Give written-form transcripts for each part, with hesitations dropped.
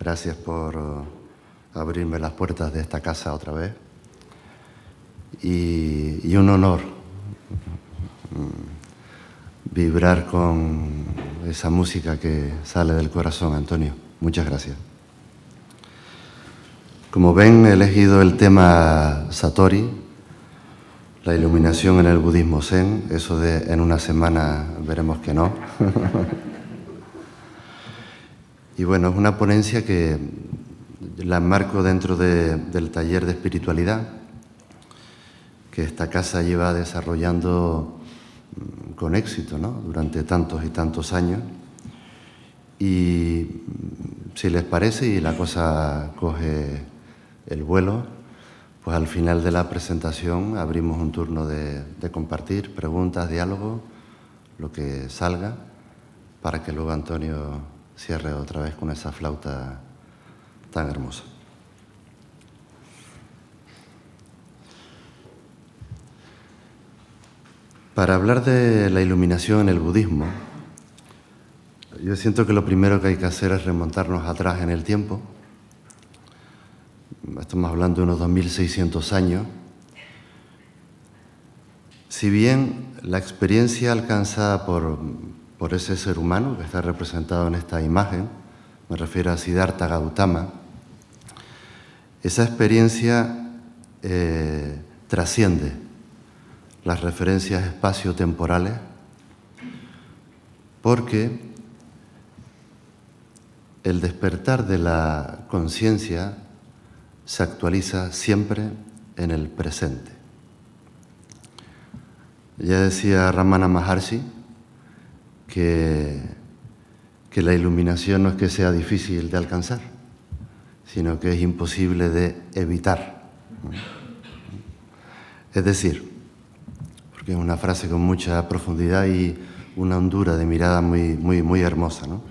Gracias por abrirme las puertas de esta casa otra vez. Y un honor vibrar con esa música que sale del corazón, Antonio. Muchas gracias. Como ven, he elegido el tema Satori, la iluminación en el budismo zen. Eso de en una semana veremos que no. Y bueno, es una ponencia que la enmarco dentro del taller de espiritualidad que esta casa lleva desarrollando con éxito, ¿no?, durante tantos y tantos años. Y si les parece y la cosa coge el vuelo, pues al final de la presentación abrimos un turno de compartir, preguntas, diálogo, lo que salga, para que luego Antonio cierre otra vez con esa flauta tan hermosa. Para hablar de la iluminación en el budismo, yo siento que lo primero que hay que hacer es remontarnos atrás en el tiempo. Estamos hablando de unos 2600 años. Si bien la experiencia alcanzada por ese ser humano que está representado en esta imagen, me refiero a Siddhartha Gautama, esa experiencia trasciende las referencias espacio-temporales, porque el despertar de la conciencia se actualiza siempre en el presente. Ya decía Ramana Maharshi que la iluminación no es que sea difícil de alcanzar, sino que es imposible de evitar. Es decir, porque es una frase con mucha profundidad y una hondura de mirada muy hermosa, ¿no?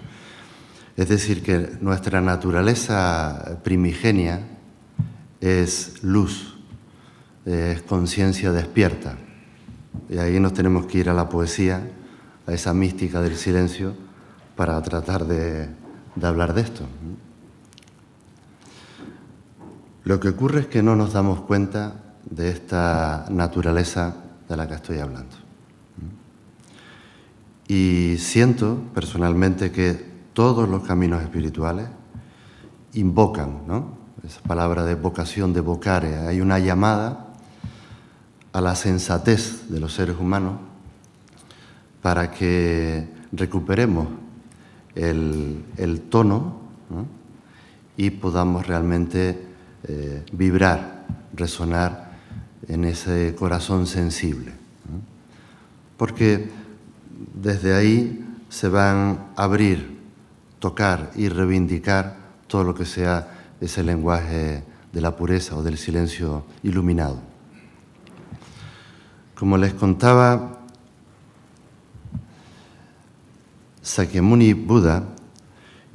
Es decir, que nuestra naturaleza primigenia es luz, es conciencia despierta. Y ahí nos tenemos que ir a la poesía, a esa mística del silencio, para tratar de hablar de esto. Lo que ocurre es que no nos damos cuenta de esta naturaleza de la que estoy hablando. Y siento personalmente que todos los caminos espirituales invocan, ¿no?, esa palabra de vocación, de vocare. Hay una llamada a la sensatez de los seres humanos para que recuperemos el tono, ¿no?, y podamos realmente vibrar, resonar en ese corazón sensible, ¿no? Porque desde ahí se van a abrir, tocar y reivindicar todo lo que sea ese lenguaje de la pureza o del silencio iluminado. Como les contaba, Sakyamuni Buda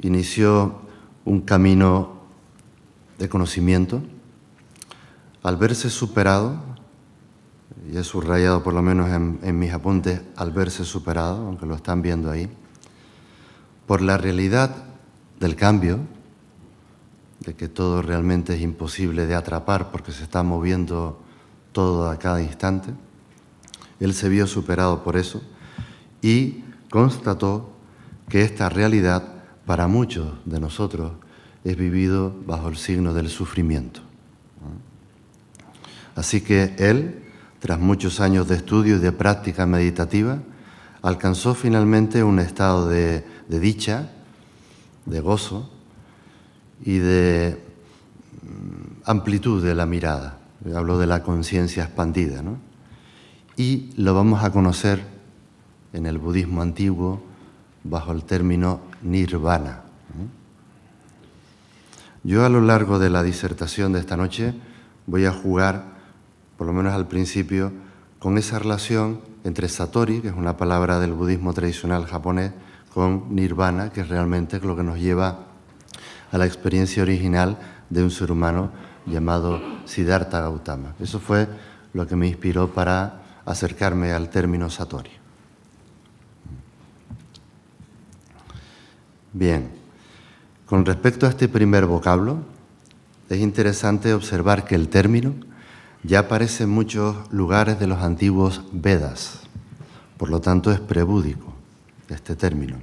inició un camino de conocimiento al verse superado, y he subrayado por lo menos en mis apuntes, al verse superado, aunque lo están viendo ahí, por la realidad del cambio, de que todo realmente es imposible de atrapar porque se está moviendo todo a cada instante. Él se vio superado por eso y constató que esta realidad para muchos de nosotros es vivido bajo el signo del sufrimiento. Así que él, tras muchos años de estudio y de práctica meditativa, alcanzó finalmente un estado de dicha, de gozo y de amplitud de la mirada. Hablo de la conciencia expandida, ¿no? Y lo vamos a conocer en el budismo antiguo bajo el término nirvana. Yo a lo largo de la disertación de esta noche voy a jugar, por lo menos al principio, con esa relación entre satori, que es una palabra del budismo tradicional japonés, con nirvana, que es realmente lo que nos lleva a la experiencia original de un ser humano llamado Siddhartha Gautama. Eso fue lo que me inspiró para acercarme al término satori. Bien, Con respecto a este primer vocablo, es interesante observar que el término ya aparece en muchos lugares de los antiguos Vedas, por lo tanto es prebúdico este término.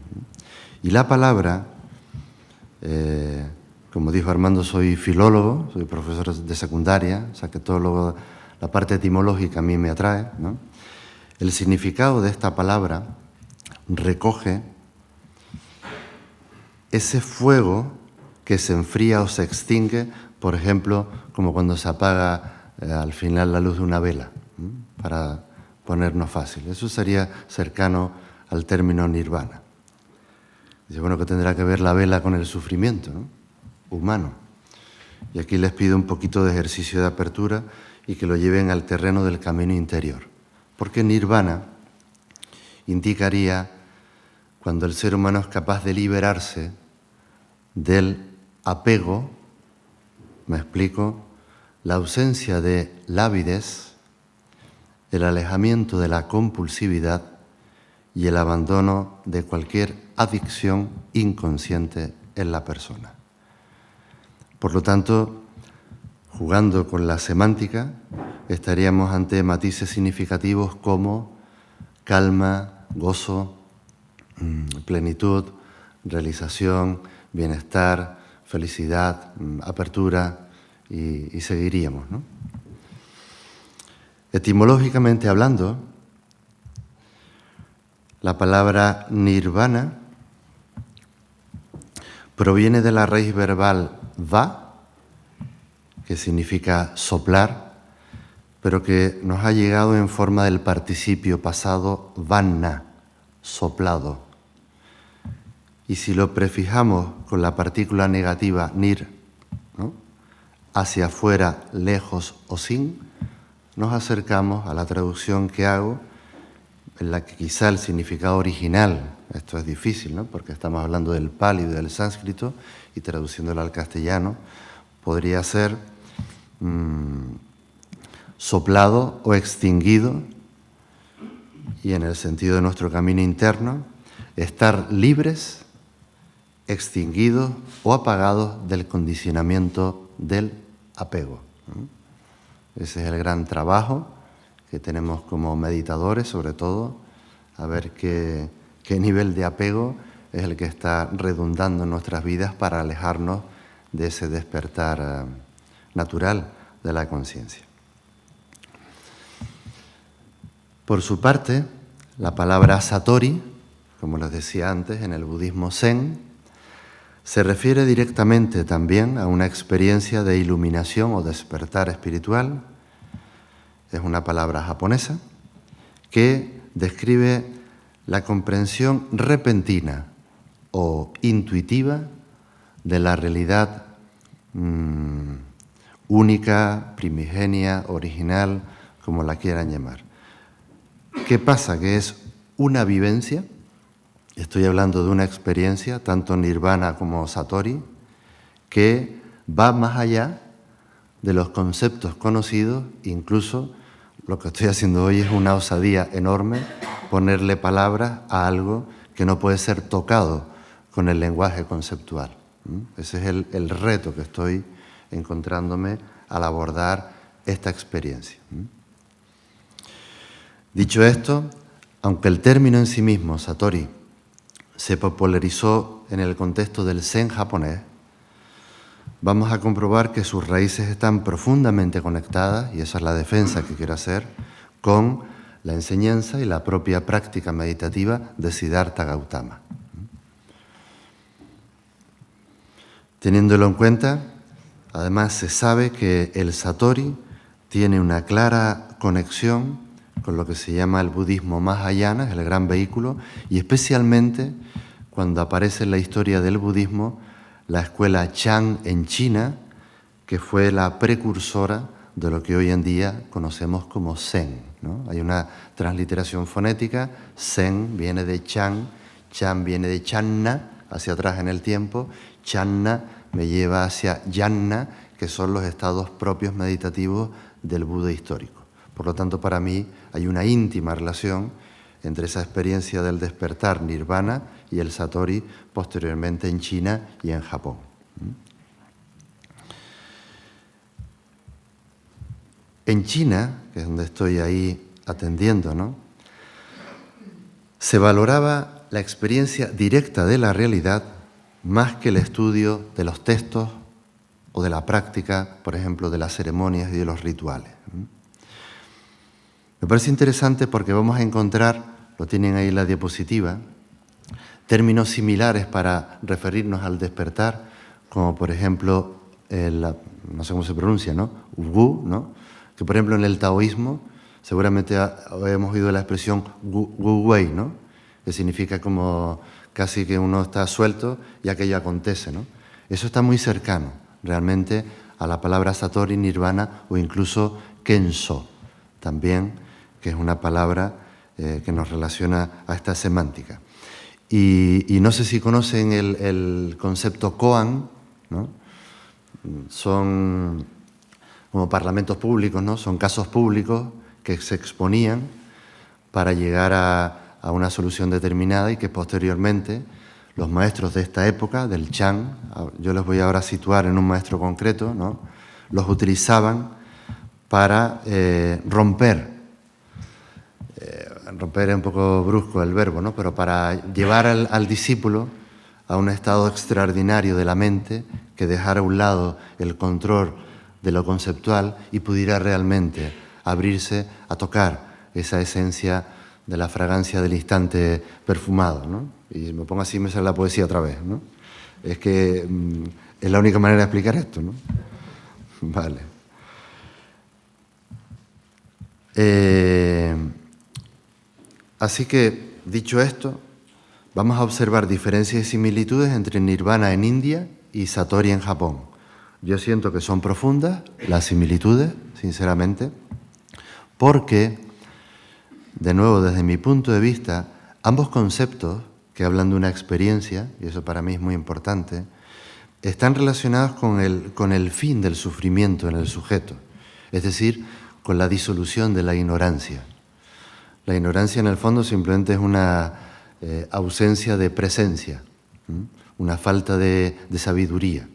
Y la palabra, como dijo Armando, soy filólogo, soy profesor de secundaria, o sea que todo la parte etimológica a mí me atrae, ¿no? El significado de esta palabra recoge ese fuego que se enfría o se extingue, por ejemplo, como cuando se apaga al final la luz de una vela, para ponernos fácil. Eso sería cercano al término nirvana. Dice, bueno, que tendrá que ver la vela con el sufrimiento, ¿no?, humano. Y aquí les pido un poquito de ejercicio de apertura y que lo lleven al terreno del camino interior. Porque nirvana indicaría cuando el ser humano es capaz de liberarse del apego, me explico, la ausencia de la avidez, el alejamiento de la compulsividad y el abandono de cualquier adicción inconsciente en la persona. Por lo tanto, jugando con la semántica, estaríamos ante matices significativos como calma, gozo, plenitud, realización, bienestar, felicidad, apertura, y seguiríamos, ¿no? Etimológicamente hablando, la palabra nirvana proviene de la raíz verbal va, que significa soplar, pero que nos ha llegado en forma del participio pasado vanna, soplado. Y si lo prefijamos con la partícula negativa nir, ¿no?, hacia afuera, lejos o sin, nos acercamos a la traducción que hago, en la que quizá el significado original, esto es difícil, ¿no?, porque estamos hablando del pali y del sánscrito, y traduciéndolo al castellano, podría ser soplado o extinguido, y en el sentido de nuestro camino interno, estar libres, extinguidos o apagados del condicionamiento del apego. Ese es el gran trabajo que tenemos como meditadores, sobre todo, a ver qué nivel de apego es el que está redundando en nuestras vidas para alejarnos de ese despertar natural de la conciencia. Por su parte, la palabra satori, como les decía antes, en el budismo zen, se refiere directamente también a una experiencia de iluminación o despertar espiritual. Es una palabra japonesa que describe la comprensión repentina o intuitiva de la realidad única, primigenia, original, como la quieran llamar. ¿Qué pasa? Que es una vivencia. Estoy hablando de una experiencia, tanto nirvana como satori, que va más allá de los conceptos conocidos. Incluso lo que estoy haciendo hoy es una osadía enorme, ponerle palabras a algo que no puede ser tocado con el lenguaje conceptual. Ese es el reto que estoy encontrándome al abordar esta experiencia. Dicho esto, aunque el término en sí mismo, satori, se popularizó en el contexto del zen japonés, vamos a comprobar que sus raíces están profundamente conectadas, y esa es la defensa que quiero hacer, con la enseñanza y la propia práctica meditativa de Siddhartha Gautama. Teniéndolo en cuenta, además se sabe que el satori tiene una clara conexión con lo que se llama el budismo Mahayana, el gran vehículo, y especialmente cuando aparece en la historia del budismo la escuela Chan en China, que fue la precursora de lo que hoy en día conocemos como Zen, ¿no? Hay una transliteración fonética, Zen viene de Chan, Chan viene de Channa, hacia atrás en el tiempo, Channa me lleva hacia Yanna, que son los estados propios meditativos del Buda histórico. Por lo tanto, para mí hay una íntima relación entre esa experiencia del despertar, nirvana, y el satori posteriormente en China y en Japón. En China, que es donde estoy ahí atendiendo, ¿no?, se valoraba la experiencia directa de la realidad más que el estudio de los textos o de la práctica, por ejemplo, de las ceremonias y de los rituales. Me parece interesante porque vamos a encontrar, lo tienen ahí en la diapositiva, términos similares para referirnos al despertar, como por ejemplo, no sé cómo se pronuncia, ¿no?, Wu, ¿no?, que por ejemplo en el taoísmo seguramente hemos oído la expresión Wu Wei, ¿no?, que significa como casi que uno está suelto y aquello acontece, ¿no? Eso está muy cercano realmente a la palabra satori, nirvana o incluso kenso, también, que es una palabra que nos relaciona a esta semántica. Y no sé si conocen el concepto koan, ¿no? Son como parlamentos públicos, ¿no? Son casos públicos que se exponían para llegar a una solución determinada y que posteriormente los maestros de esta época, del Chan, yo les voy ahora a situar en un maestro concreto, ¿no?, los utilizaban para romper es un poco brusco el verbo, ¿no?, pero para llevar al discípulo a un estado extraordinario de la mente que dejara a un lado el control de lo conceptual y pudiera realmente abrirse a tocar esa esencia de la fragancia del instante perfumado, ¿no? Y me pongo así y me sale la poesía otra vez, ¿no? Es que es la única manera de explicar esto, ¿no? Vale. Así que, dicho esto, vamos a observar diferencias y similitudes entre nirvana en India y satori en Japón. Yo siento que son profundas las similitudes, sinceramente, porque, de nuevo, desde mi punto de vista, ambos conceptos que hablan de una experiencia, y eso para mí es muy importante, están relacionados con el fin del sufrimiento en el sujeto, es decir, con la disolución de la ignorancia. La ignorancia, en el fondo, simplemente es una ausencia de presencia, una falta de sabiduría.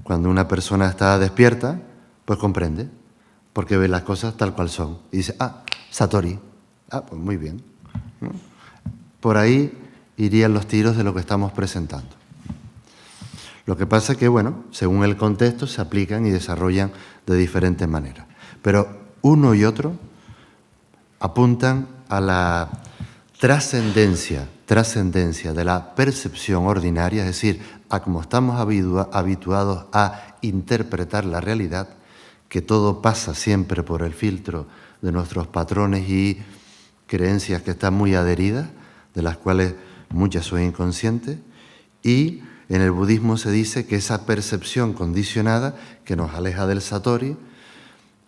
Cuando una persona está despierta, pues comprende, porque ve las cosas tal cual son. Y dice, satori, pues muy bien. Por ahí irían los tiros de lo que estamos presentando. Lo que pasa es que, bueno, según el contexto, se aplican y desarrollan de diferentes maneras. Pero uno y otro apuntan a la trascendencia de la percepción ordinaria, es decir, a como estamos habituados a interpretar la realidad, que todo pasa siempre por el filtro de nuestros patrones y creencias que están muy adheridas, de las cuales muchas son inconscientes, y en el budismo se dice que esa percepción condicionada, que nos aleja del satori,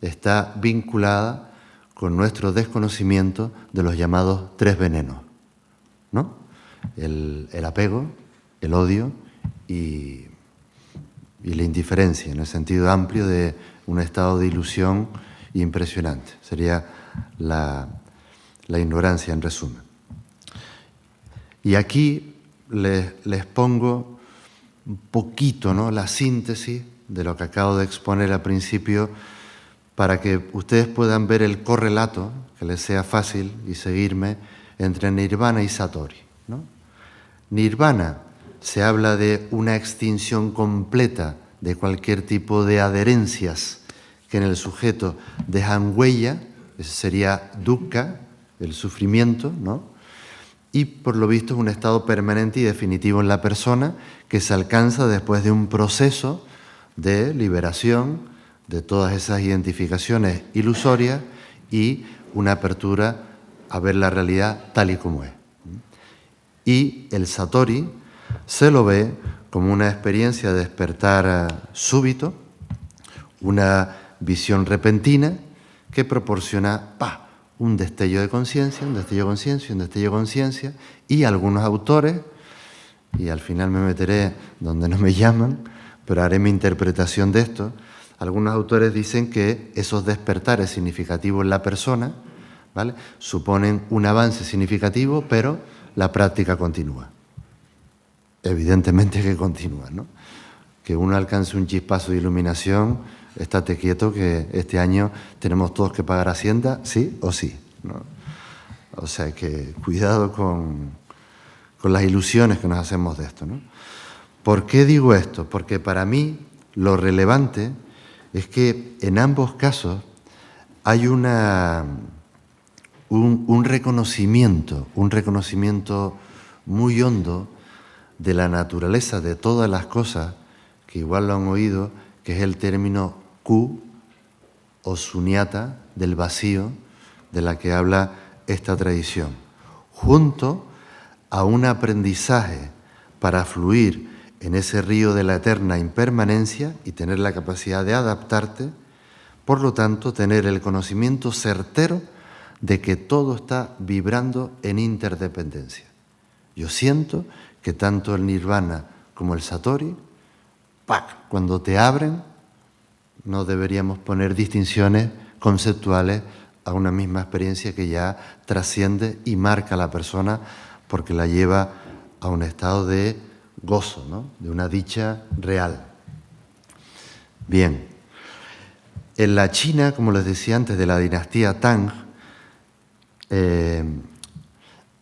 está vinculada con nuestro desconocimiento de los llamados tres venenos, ¿no? El apego, el odio y la indiferencia, en el sentido amplio de un estado de ilusión impresionante. Sería la ignorancia, en resumen. Y aquí les pongo un poquito, ¿no?, la síntesis de lo que acabo de exponer al principio, para que ustedes puedan ver el correlato, que les sea fácil y seguirme, entre nirvana y satori, ¿no? Nirvana se habla de una extinción completa de cualquier tipo de adherencias que en el sujeto dejan huella, ese sería dukkha, el sufrimiento, ¿no? Y por lo visto es un estado permanente y definitivo en la persona que se alcanza después de un proceso de liberación de todas esas identificaciones ilusorias y una apertura a ver la realidad tal y como es. Y el satori se lo ve como una experiencia de despertar súbito, una visión repentina que proporciona un destello de conciencia, un destello de conciencia, un destello de conciencia, y algunos autores, y al final me meteré donde no me llaman, pero haré mi interpretación de esto. Algunos autores dicen que esos despertares significativos en la persona ¿vale? Suponen un avance significativo, pero la práctica continúa. Evidentemente que continúa, ¿no? Que uno alcance un chispazo de iluminación, estate quieto que este año tenemos todos que pagar Hacienda, sí o sí, ¿no? O sea que cuidado con las ilusiones que nos hacemos de esto, ¿no? ¿Por qué digo esto? Porque para mí lo relevante es que en ambos casos hay un reconocimiento muy hondo de la naturaleza de todas las cosas, que igual lo han oído, que es el término Q o sunyata, del vacío, de la que habla esta tradición, junto a un aprendizaje para fluir en ese río de la eterna impermanencia y tener la capacidad de adaptarte, por lo tanto, tener el conocimiento certero de que todo está vibrando en interdependencia. Yo siento que tanto el nirvana como el satori, ¡pac!, cuando te abren, no deberíamos poner distinciones conceptuales a una misma experiencia que ya trasciende y marca a la persona porque la lleva a un estado de gozo, ¿no? De una dicha real. Bien, en la China, como les decía antes, de la dinastía Tang,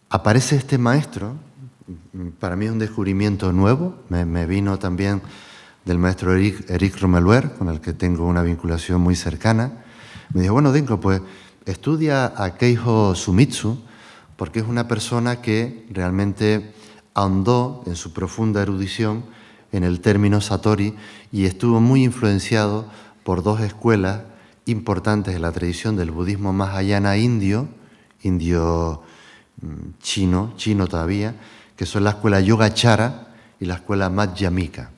aparece este maestro. Para mí es un descubrimiento nuevo, me vino también del maestro Eric Romeluer, con el que tengo una vinculación muy cercana. Me dijo, bueno, Denko, pues estudia a Keijo Sumitsu, porque es una persona que realmente ahondó en su profunda erudición en el término Satori y estuvo muy influenciado por dos escuelas importantes de la tradición del budismo mahayana indio chino todavía, que son la escuela Yogacara y la escuela Madhyamika.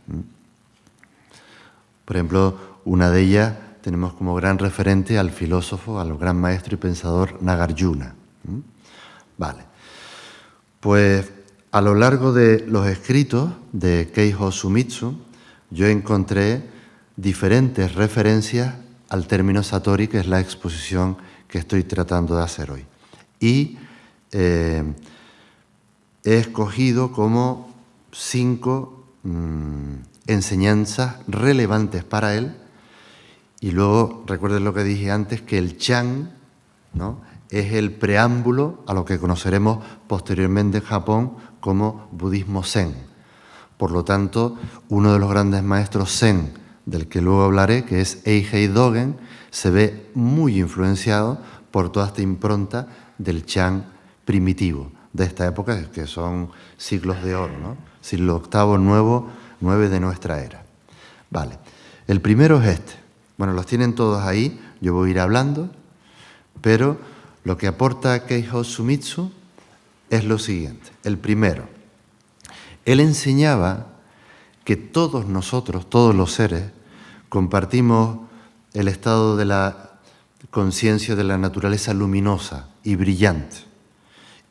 Por ejemplo, una de ellas tenemos como gran referente al filósofo, al gran maestro y pensador Nagarjuna. Vale. Pues a lo largo de los escritos de Keijo Sumitsu, yo encontré diferentes referencias al término Satori, que es la exposición que estoy tratando de hacer hoy. Y he escogido como 5 enseñanzas relevantes para él. Y luego, recuerden lo que dije antes, que el Chan, ¿no?, es el preámbulo a lo que conoceremos posteriormente en Japón como budismo Zen. Por lo tanto, uno de los grandes maestros Zen, del que luego hablaré, que es Eihei Dogen, se ve muy influenciado por toda esta impronta del Chan primitivo de esta época, que son siglos de oro, ¿no? Siglo VIII, IX de nuestra era. Vale, el primero es este. Bueno, los tienen todos ahí, yo voy a ir hablando, pero lo que aporta Keijo Sumitsu es lo siguiente. El primero, él enseñaba que todos nosotros, todos los seres, compartimos el estado de la conciencia de la naturaleza luminosa y brillante.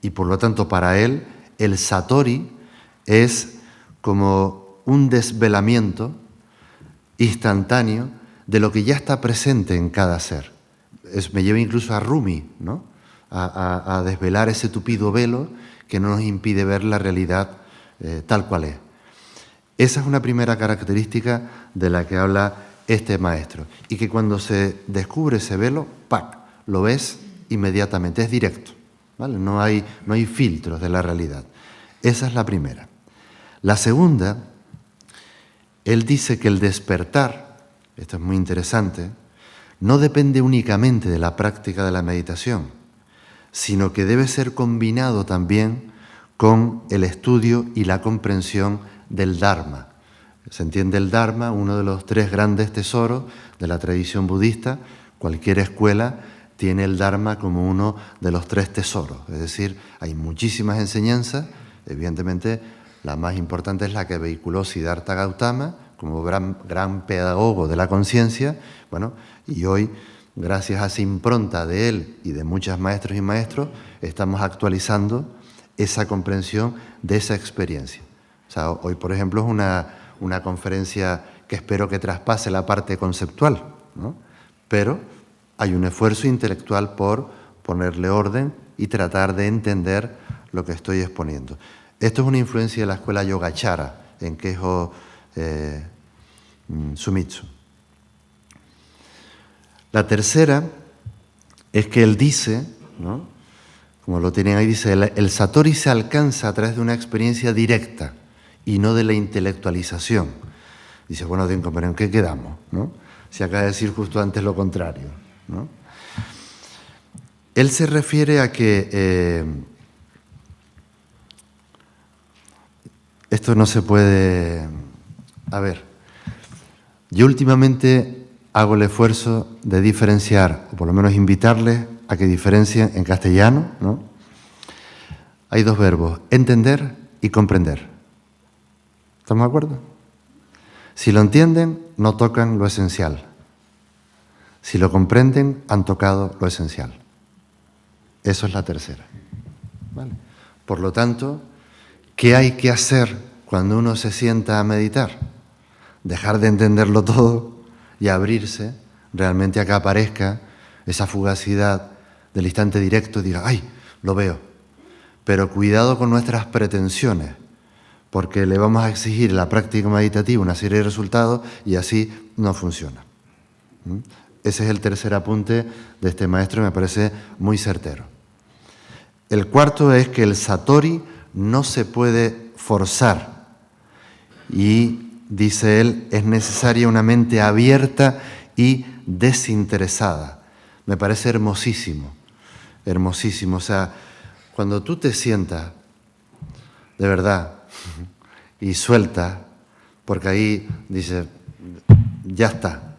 Y por lo tanto, para él, el Satori es como un desvelamiento instantáneo de lo que ya está presente en cada ser. Me lleva incluso a Rumi, ¿no?, a desvelar ese tupido velo que no nos impide ver la realidad tal cual es. Esa es una primera característica de la que habla este maestro. Y que cuando se descubre ese velo, ¡pac!, lo ves inmediatamente, es directo, ¿vale? No hay filtros de la realidad. Esa es la primera. La segunda, él dice que el despertar, esto es muy interesante, no depende únicamente de la práctica de la meditación, sino que debe ser combinado también con el estudio y la comprensión del Dharma. Se entiende el Dharma, uno de los 3 grandes tesoros de la tradición budista. Cualquier escuela tiene el Dharma como uno de los 3 tesoros. Es decir, hay muchísimas enseñanzas. Evidentemente, la más importante es la que vehiculó Siddhartha Gautama como gran pedagogo de la conciencia. Bueno, y hoy, gracias a esa impronta de él y de muchos maestros y maestros, estamos actualizando esa comprensión de esa experiencia. O sea, hoy, por ejemplo, es una conferencia que espero que traspase la parte conceptual, ¿no? Pero hay un esfuerzo intelectual por ponerle orden y tratar de entender lo que estoy exponiendo. Esto es una influencia de la escuela Yogacara, en Keijo Sumitsu. La tercera es que él dice, ¿no?, como lo tienen ahí, dice, el Satori se alcanza a través de una experiencia directa y no de la intelectualización. Dice, bueno, pero ¿en qué quedamos?, ¿no? Si acaba de decir justo antes lo contrario, ¿no? Él se refiere a que esto no se puede... A ver, yo últimamente hago el esfuerzo de diferenciar, o por lo menos invitarles a que diferencien en castellano, ¿no? Hay dos verbos, entender y comprender. ¿Estamos de acuerdo? Si lo entienden, no tocan lo esencial. Si lo comprenden, han tocado lo esencial. Eso es la tercera. ¿Vale? Por lo tanto, ¿qué hay que hacer cuando uno se sienta a meditar? Dejar de entenderlo todo y abrirse realmente a que aparezca esa fugacidad del instante directo y diga, ¡ay, lo veo! Pero cuidado con nuestras pretensiones, porque le vamos a exigir en la práctica meditativa una serie de resultados y así no funciona. Ese es el tercer apunte de este maestro y me parece muy certero. El cuarto es que el Satori no se puede forzar y, dice él, es necesaria una mente abierta y desinteresada. Me parece hermosísimo, hermosísimo. O sea, cuando tú te sientas de verdad y sueltas, porque ahí dice, ya está,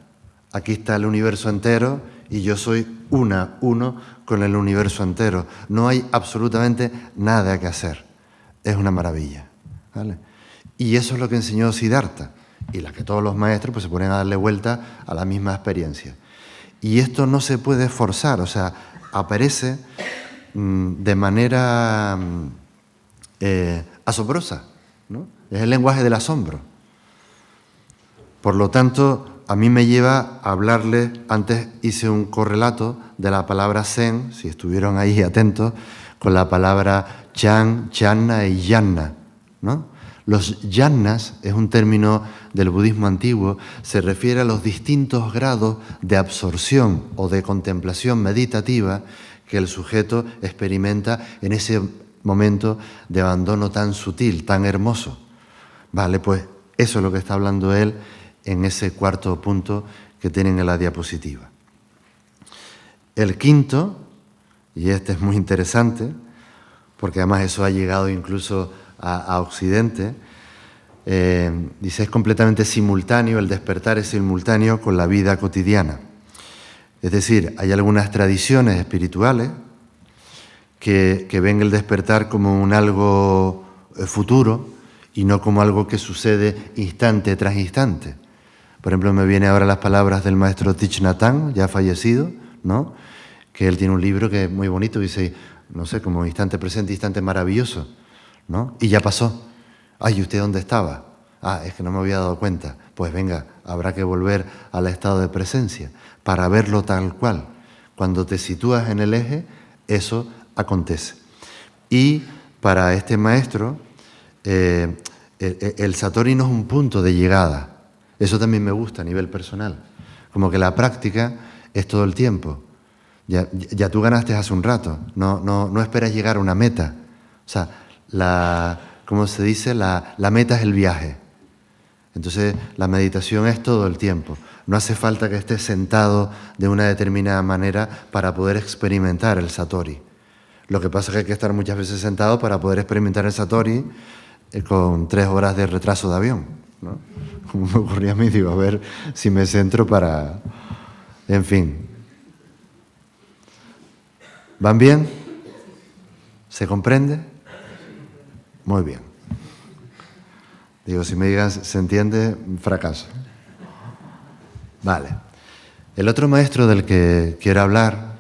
aquí está el universo entero y yo soy uno con el universo entero. No hay absolutamente nada que hacer. Es una maravilla, ¿vale? Y eso es lo que enseñó Siddhartha, y la que todos los maestros pues se ponen a darle vuelta a la misma experiencia. Y esto no se puede forzar, o sea, aparece de manera asombrosa, ¿no? Es el lenguaje del asombro. Por lo tanto, a mí me lleva a hablarle, antes hice un correlato de la palabra Zen, si estuvieron ahí atentos, con la palabra Chan, Channa y Yanna, ¿no? Los yannas es un término del budismo antiguo, se refiere a los distintos grados de absorción o de contemplación meditativa que el sujeto experimenta en ese momento de abandono tan sutil, tan hermoso. Vale, pues eso es lo que está hablando él en ese cuarto punto que tienen en la diapositiva. El quinto, y este es muy interesante, porque además eso ha llegado incluso a Occidente, dice, es completamente simultáneo, el despertar es simultáneo con la vida cotidiana. Es decir, hay algunas tradiciones espirituales que ven el despertar como un algo futuro y no como algo que sucede instante tras instante. Por ejemplo, me vienen ahora las palabras del maestro Thich Nhat Hanh, ya fallecido, ¿no?, que él tiene un libro que es muy bonito, dice, no sé, como instante presente, instante maravilloso, ¿no? Y ya pasó. Ay, ¿y usted dónde estaba? Ah, es que no me había dado cuenta. Pues venga, habrá que volver al estado de presencia para verlo tal cual. Cuando te sitúas en el eje, eso acontece. Y para este maestro, el Satori no es un punto de llegada. Eso también me gusta a nivel personal. Como que la práctica es todo el tiempo. Ya tú ganaste hace un rato. No esperas llegar a una meta. O sea, ¿cómo se dice? La meta es el viaje. Entonces, la meditación es todo el tiempo. No hace falta que estés sentado de una determinada manera para poder experimentar el Satori. Lo que pasa es que hay que estar muchas veces sentado para poder experimentar el Satori con 3 horas de retraso de avión, ¿no? Como me ocurría a mí, digo, a ver si me centro para... En fin. ¿Van bien? ¿Se comprende? Muy bien. Digo, si me digan, ¿se entiende? Fracaso. Vale. El otro maestro del que quiero hablar,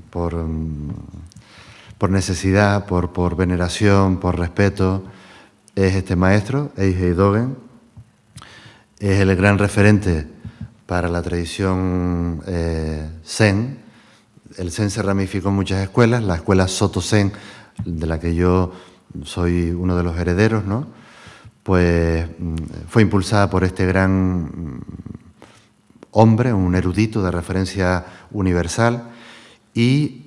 por necesidad, por veneración, por respeto, es este maestro, Eihei Dogen. Es el gran referente para la tradición Zen, el Zen se ramificó en muchas escuelas. La escuela Soto Zen, de la que yo soy uno de los herederos, ¿no? Pues fue impulsada por este gran hombre, un erudito de referencia universal, y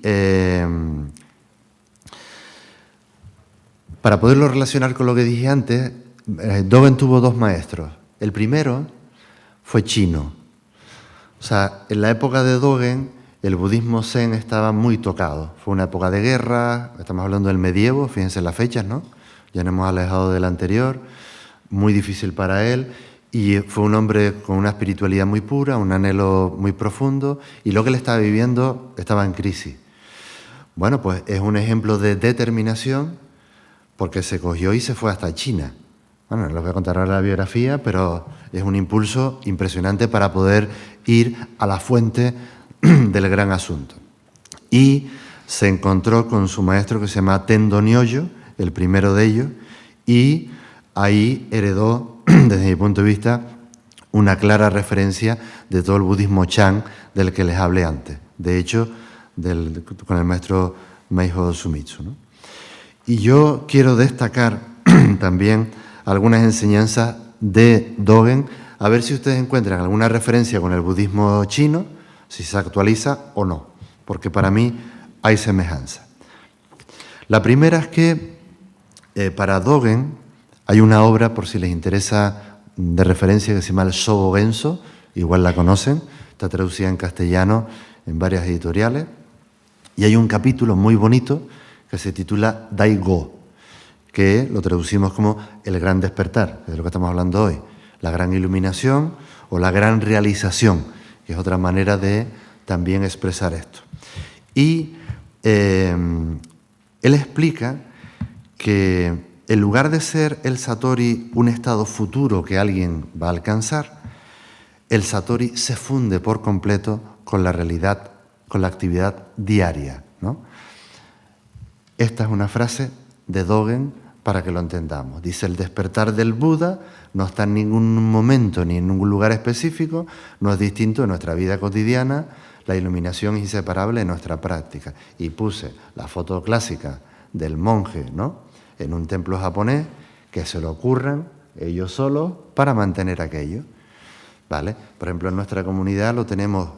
para poderlo relacionar con lo que dije antes, Dogen tuvo dos maestros. El primero fue chino. O sea, en la época de Dogen, el budismo zen estaba muy tocado. Fue una época de guerra, estamos hablando del medievo, fíjense las fechas, ¿no? Ya nos hemos alejado del anterior, muy difícil para él, y fue un hombre con una espiritualidad muy pura, un anhelo muy profundo, y lo que él estaba viviendo estaba en crisis. Bueno, pues es un ejemplo de determinación, porque se cogió y se fue hasta China. Bueno, no les voy a contar ahora la biografía, pero es un impulso impresionante para poder ir a la fuente del gran asunto. Y se encontró con su maestro que se llama Tendo Nyoyo, el primero de ellos, y ahí heredó, desde mi punto de vista, una clara referencia de todo el budismo Chan del que les hablé antes. De hecho, con el maestro Meiho Sumitsu, ¿no? Y yo quiero destacar también algunas enseñanzas de Dogen, a ver si ustedes encuentran alguna referencia con el budismo chino, si se actualiza o no, porque para mí hay semejanza. La primera es que para Dogen hay una obra, por si les interesa, de referencia que se llama el Shobo Genso, igual la conocen, está traducida en castellano en varias editoriales, y hay un capítulo muy bonito que se titula Daigo, que lo traducimos como el gran despertar, que es de lo que estamos hablando hoy, la gran iluminación o la gran realización, que es otra manera de también expresar esto. Y él explica que en lugar de ser el Satori un estado futuro que alguien va a alcanzar, el Satori se funde por completo con la realidad, con la actividad diaria, ¿no? Esta es una frase de Dogen para que lo entendamos. Dice, el despertar del Buda no está en ningún momento ni en ningún lugar específico, no es distinto de nuestra vida cotidiana, la iluminación es inseparable de nuestra práctica. Y puse la foto clásica del monje, ¿no?, en un templo japonés, que se lo ocurran ellos solos para mantener aquello, ¿vale? Por ejemplo, en nuestra comunidad lo tenemos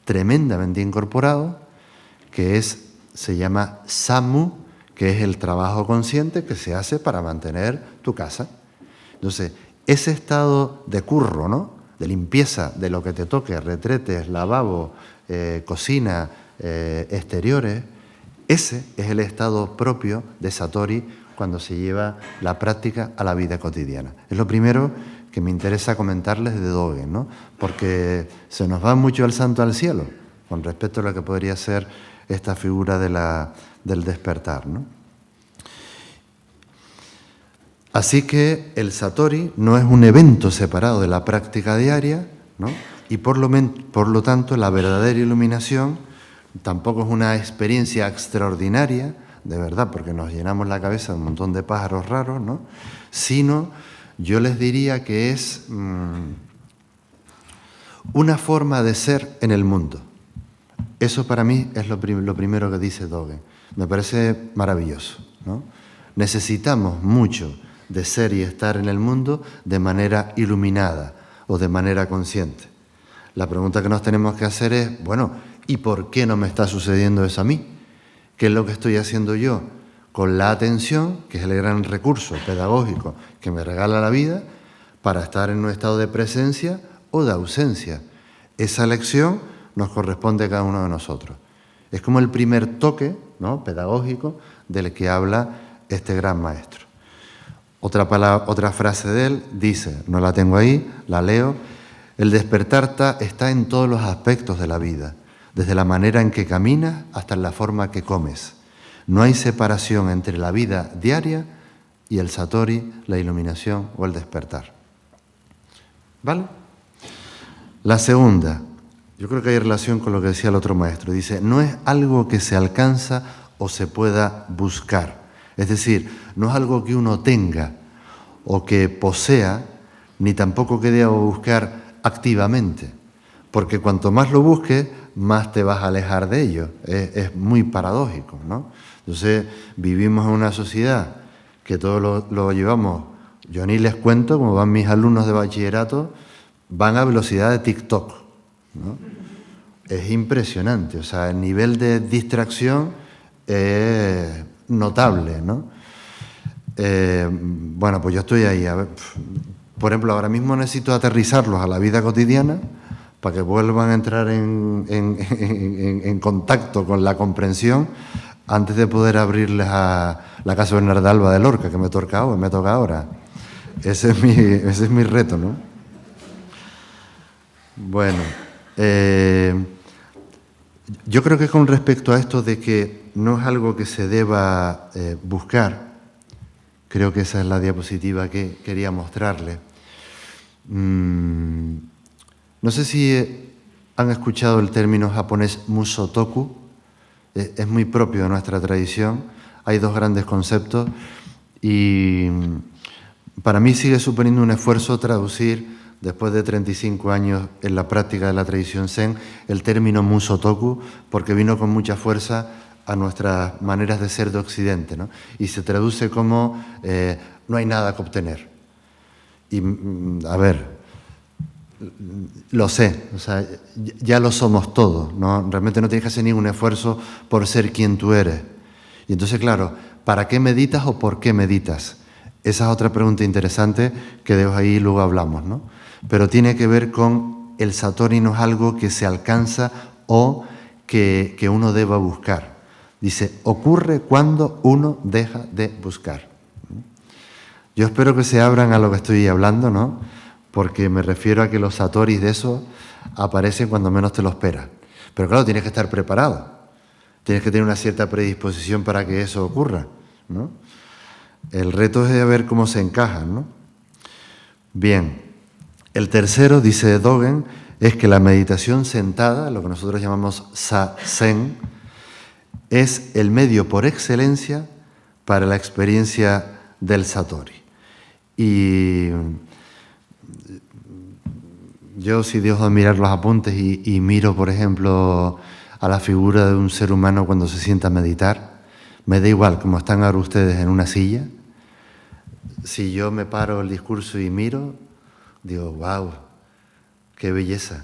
tremendamente incorporado, que se llama Sammu, que es el trabajo consciente que se hace para mantener tu casa. Entonces, ese estado de curro, ¿no?, de limpieza de lo que te toque, retretes, lavabo, cocina, exteriores, ese es el estado propio de Satori cuando se lleva la práctica a la vida cotidiana. Es lo primero que me interesa comentarles de Dogen, ¿no?, porque se nos va mucho el santo al cielo con respecto a lo que podría ser esta figura del despertar, ¿no? Así que el Satori no es un evento separado de la práctica diaria, ¿no?, y por lo tanto la verdadera iluminación tampoco es una experiencia extraordinaria, de verdad, porque nos llenamos la cabeza de un montón de pájaros raros, ¿no?, sino yo les diría que es una forma de ser en el mundo. Eso para mí es lo primero que dice Dogen. Me parece maravilloso, ¿no? Necesitamos mucho de ser y estar en el mundo de manera iluminada o de manera consciente. La pregunta que nos tenemos que hacer es, bueno, ¿y por qué no me está sucediendo eso a mí? ¿Qué es lo que estoy haciendo yo con la atención, que es el gran recurso pedagógico que me regala la vida, para estar en un estado de presencia o de ausencia? Esa elección nos corresponde a cada uno de nosotros. Es como el primer toque, ¿no?, pedagógico del que habla este gran maestro. Otra frase de él dice, no la tengo ahí, la leo, el despertar está en todos los aspectos de la vida, desde la manera en que caminas hasta en la forma que comes. No hay separación entre la vida diaria y el Satori, la iluminación o el despertar. ¿Vale? La segunda, yo creo que hay relación con lo que decía el otro maestro. Dice, no es algo que se alcanza o se pueda buscar. Es decir, no es algo que uno tenga o que posea, ni tampoco que deba buscar activamente. Porque cuanto más lo busque, más te vas a alejar de ello. Es muy paradójico, ¿no? Entonces, vivimos en una sociedad que todo lo llevamos. Yo ni les cuento, como van mis alumnos de bachillerato, van a velocidad de TikTok, ¿no? Es impresionante, o sea, el nivel de distracción es notable, ¿no? Bueno, pues yo estoy ahí. A ver, por ejemplo, ahora mismo necesito aterrizarlos a la vida cotidiana para que vuelvan a entrar en contacto con la comprensión antes de poder abrirles a la Casa Bernarda Alba de Lorca, que me toca ahora. Ese es mi reto, ¿no? Bueno, yo creo que con respecto a esto de que no es algo que se deba buscar, creo que esa es la diapositiva que quería mostrarle. No sé si han escuchado el término japonés musotoku. Es muy propio de nuestra tradición. Hay dos grandes conceptos y para mí sigue suponiendo un esfuerzo traducir, después de 35 años en la práctica de la tradición Zen, el término musotoku, porque vino con mucha fuerza a nuestras maneras de ser de Occidente, ¿no? Y se traduce como no hay nada que obtener. Y, a ver, lo sé, o sea, ya lo somos todos, ¿no? Realmente no tienes que hacer ningún esfuerzo por ser quien tú eres. Y entonces, claro, ¿para qué meditas o por qué meditas? Esa es otra pregunta interesante que de ahí luego hablamos, ¿no? Pero tiene que ver con el Satori no es algo que se alcanza o que uno deba buscar. Dice, ocurre cuando uno deja de buscar. Yo espero que se abran a lo que estoy hablando, ¿no? Porque me refiero a que los satoris de eso aparecen cuando menos te lo esperas. Pero claro, tienes que estar preparado. Tienes que tener una cierta predisposición para que eso ocurra, ¿no? El reto es ver cómo se encajan, ¿no? Bien, el tercero, dice Dogen, es que la meditación sentada, lo que nosotros llamamos zazen, es el medio por excelencia para la experiencia del Satori. Y yo, si dejo de mirar los apuntes y miro, por ejemplo, a la figura de un ser humano cuando se sienta a meditar, me da igual, como están ahora ustedes en una silla, si yo me paro el discurso y miro, digo, wow, qué belleza.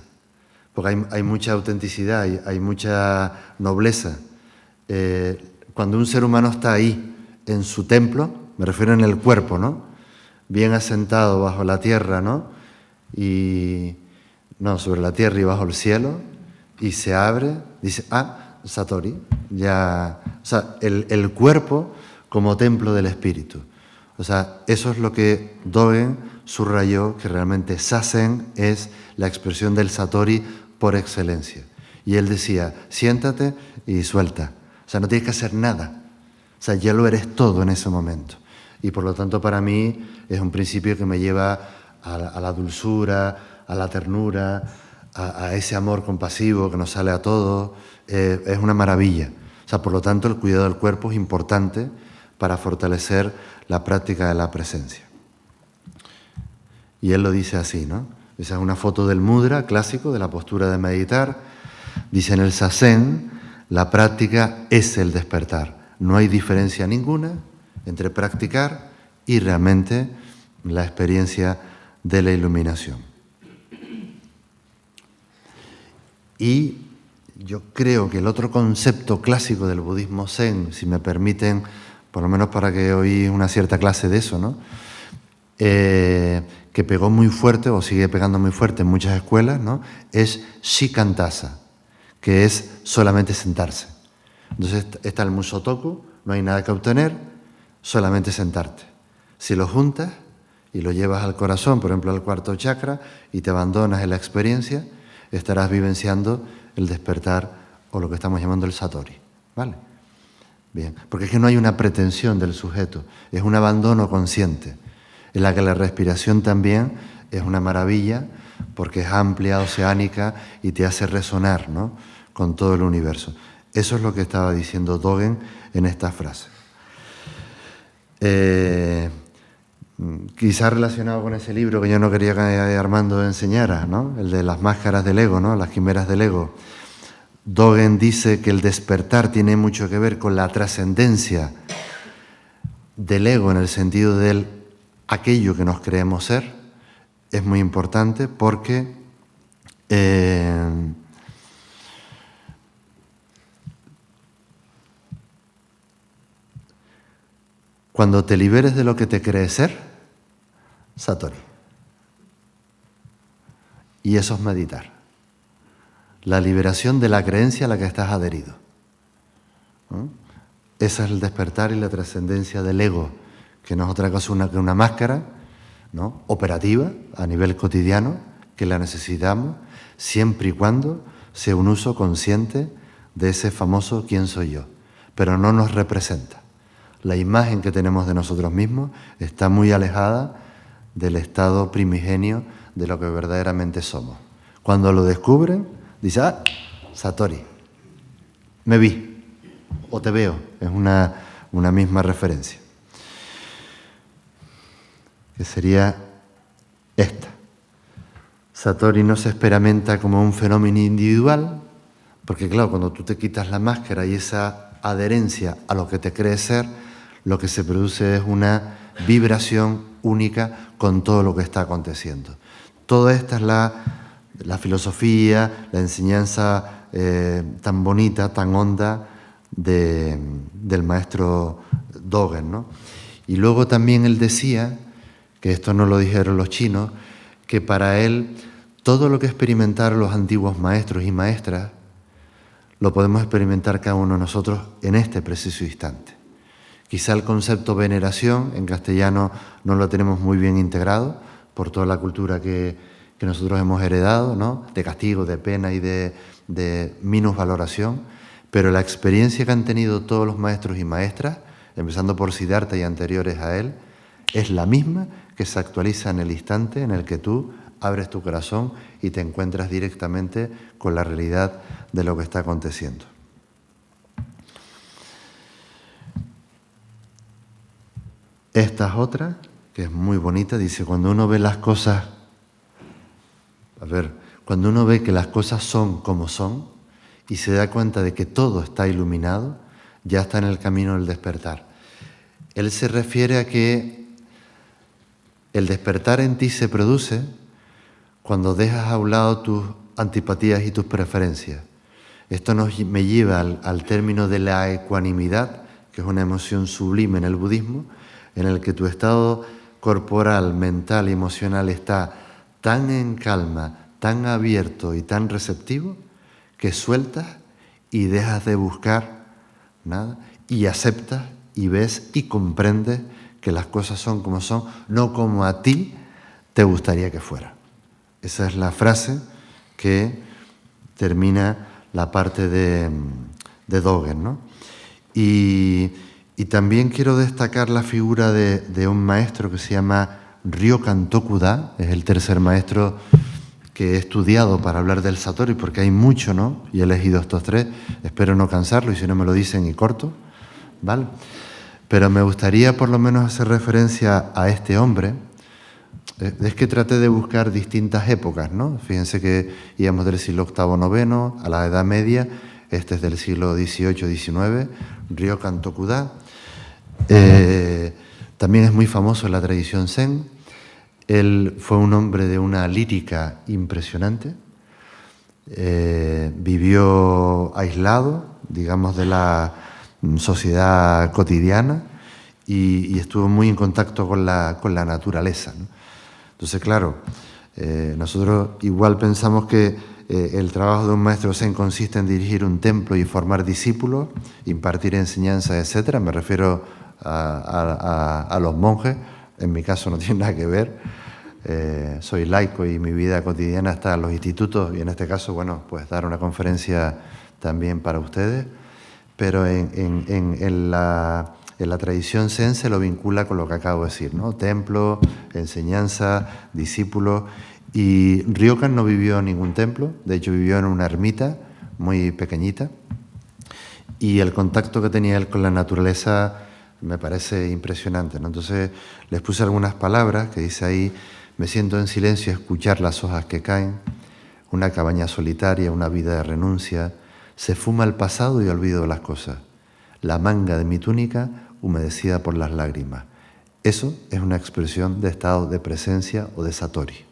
Porque hay mucha autenticidad, hay mucha nobleza. Cuando un ser humano está ahí, en su templo, me refiero en el cuerpo, ¿no? Bien asentado bajo la tierra, ¿no? Sobre la tierra y bajo el cielo, y se abre, dice, Satori, ya, o sea, el cuerpo como templo del espíritu. O sea, eso es lo que Dogen subrayó, que realmente Zazen es la expresión del Satori por excelencia. Y él decía, siéntate y suelta. O sea, no tienes que hacer nada. O sea, ya lo eres todo en ese momento. Y por lo tanto, para mí, es un principio que me lleva a la dulzura, a la ternura, a ese amor compasivo que nos sale a todos. Es una maravilla. O sea, por lo tanto, el cuidado del cuerpo es importante para fortalecer la práctica de la presencia. Y él lo dice así, ¿no? Esa es una foto del mudra clásico, de la postura de meditar. Dice, en el zazen, la práctica es el despertar. No hay diferencia ninguna entre practicar y realmente la experiencia de la iluminación. Y yo creo que el otro concepto clásico del budismo zen, si me permiten, por lo menos para que oí una cierta clase de eso, ¿no? Que pegó muy fuerte o sigue pegando muy fuerte en muchas escuelas, ¿no? Es shikantasa, que es solamente sentarse. Entonces está el musotoku, no hay nada que obtener, solamente sentarte. Si lo juntas y lo llevas al corazón, por ejemplo al cuarto chakra, y te abandonas en la experiencia, estarás vivenciando el despertar o lo que estamos llamando el satori, ¿vale? Bien, porque es que no hay una pretensión del sujeto, es un abandono consciente, en la que la respiración también es una maravilla, porque es amplia, oceánica, y te hace resonar, ¿no?, con todo el universo. Eso es lo que estaba diciendo Dogen en esta frase. Quizás relacionado con ese libro que yo no quería que Armando enseñara, ¿no?, el de las máscaras del ego, ¿no?, las quimeras del ego. Dogen dice que el despertar tiene mucho que ver con la trascendencia del ego en el sentido del aquello que nos creemos ser. Es muy importante porque cuando te liberes de lo que te crees ser, Satori. Y eso es meditar. La liberación de la creencia a la que estás adherido, ¿no? Ese es el despertar y la trascendencia del ego, que no es otra cosa que una máscara, ¿no?, operativa a nivel cotidiano, que la necesitamos siempre y cuando sea un uso consciente de ese famoso ¿quién soy yo? Pero no nos representa. La imagen que tenemos de nosotros mismos está muy alejada del estado primigenio de lo que verdaderamente somos. Cuando lo descubren, dice, Satori, me vi o te veo, es una misma referencia. Que sería esta. Satori no se experimenta como un fenómeno individual, porque claro, cuando tú te quitas la máscara y esa adherencia a lo que te crees ser, lo que se produce es una vibración única con todo lo que está aconteciendo. Toda esta es la filosofía, la enseñanza tan bonita, tan honda del maestro Dogen, ¿no? Y luego también él decía, que esto no lo dijeron los chinos, que para él todo lo que experimentaron los antiguos maestros y maestras lo podemos experimentar cada uno de nosotros en este preciso instante. Quizá el concepto veneración en castellano no lo tenemos muy bien integrado por toda la cultura que nosotros hemos heredado, ¿no?, de castigo, de pena y de minusvaloración, pero la experiencia que han tenido todos los maestros y maestras, empezando por Siddhartha y anteriores a él, es la misma que se actualiza en el instante en el que tú abres tu corazón y te encuentras directamente con la realidad de lo que está aconteciendo. Esta es otra, que es muy bonita, dice, cuando uno ve las cosas, cuando uno ve que las cosas son como son y se da cuenta de que todo está iluminado, ya está en el camino del despertar. Él se refiere a que el despertar en ti se produce cuando dejas a un lado tus antipatías y tus preferencias. Esto me lleva al término de la ecuanimidad, que es una emoción sublime en el budismo, en el que tu estado corporal, mental y emocional está tan en calma, tan abierto y tan receptivo, que sueltas y dejas de buscar nada y aceptas y ves y comprendes que las cosas son como son, no como a ti te gustaría que fuera. Esa es la frase que termina la parte de Dogen, ¿no? Y también quiero destacar la figura de un maestro que se llama Ryokan Tokuda, es el tercer maestro que he estudiado para hablar del Satori, porque hay mucho, ¿no? Y he elegido estos tres, espero no cansarlo, y si no me lo dicen y corto, ¿vale? Pero me gustaría por lo menos hacer referencia a este hombre. Es que traté de buscar distintas épocas, ¿no? Fíjense que íbamos del siglo VIII, IX, a la Edad Media, este es del siglo XVIII, XIX, Ryokan Tokuda. También es muy famoso en la tradición Zen. Él fue un hombre de una lírica impresionante. Vivió aislado, digamos, de la sociedad cotidiana y estuvo muy en contacto con la naturaleza, ¿no? Entonces, claro, nosotros igual pensamos que el trabajo de un maestro Zen consiste en dirigir un templo y formar discípulos, impartir enseñanzas, etc. Me refiero a los monjes. En mi caso no tiene nada que ver. Soy laico y mi vida cotidiana está en los institutos y en este caso, bueno, pues dar una conferencia también para ustedes. Pero en la tradición Zen se lo vincula con lo que acabo de decir, ¿no? Templo, enseñanza, discípulos. Y Ryokan no vivió en ningún templo, de hecho vivió en una ermita muy pequeñita. Y el contacto que tenía él con la naturaleza me parece impresionante, ¿no? Entonces les puse algunas palabras que dice ahí: me siento en silencio a escuchar las hojas que caen, una cabaña solitaria, una vida de renuncia, Se fuma el pasado y olvido las cosas. La manga de mi túnica humedecida por las lágrimas. Eso es una expresión de estado de presencia o de satori.